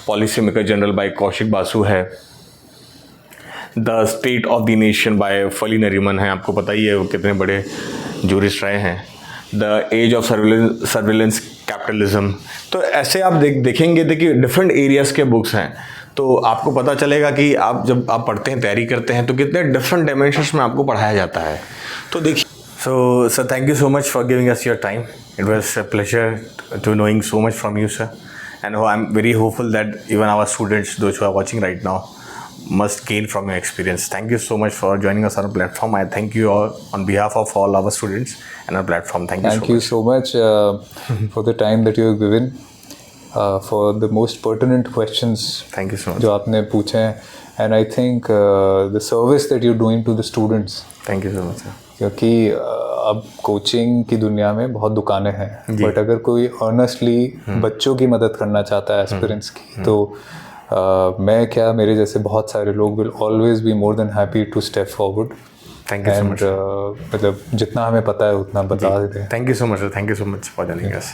policy maker journal by Kaushik Basu है, the state of the nation by Fali Nariman है, आपको पता ही है वो कितने बड़े जूरिस्ट रहे हैं, the age of surveillance capitalism. तो ऐसे आप देखेंगे कि डिफरेंट एरियाज़ के बुक्स हैं, तो आपको पता चलेगा कि आप जब आप पढ़ते हैं, तैयारी करते हैं, तो कितने डिफरेंट डायमेंशंस में आपको पढ़ाया जाता है। तो देखिए, so sir, thank you so much for giving us your time. It was a pleasure to knowing so much from you, sir, and I am very hopeful that even our students those who are watching right now must gain from your experience. Thank you so much for joining us on our platform. I thank you all on behalf of all our students and our platform. Thank you so much for the time that you have given, for the most pertinent questions. Thank you so much. जो आपने पूछे हैं, and I think the service that you're doing to the students. Thank you so much, sir. क्योंकि अब coaching की दुनिया में बहुत दुकानें हैं, बट अगर कोई अर्नेस्टली बच्चों की मदद करना चाहता है, एस्पिरेंट्स की, तो मैं क्या, मेरे जैसे बहुत सारे लोग will always be more than happy to step forward. Thank you so much. मतलब जितना हमें पता है उतना बता देते हैं। Thank you so much sir, thank you so much for joining us.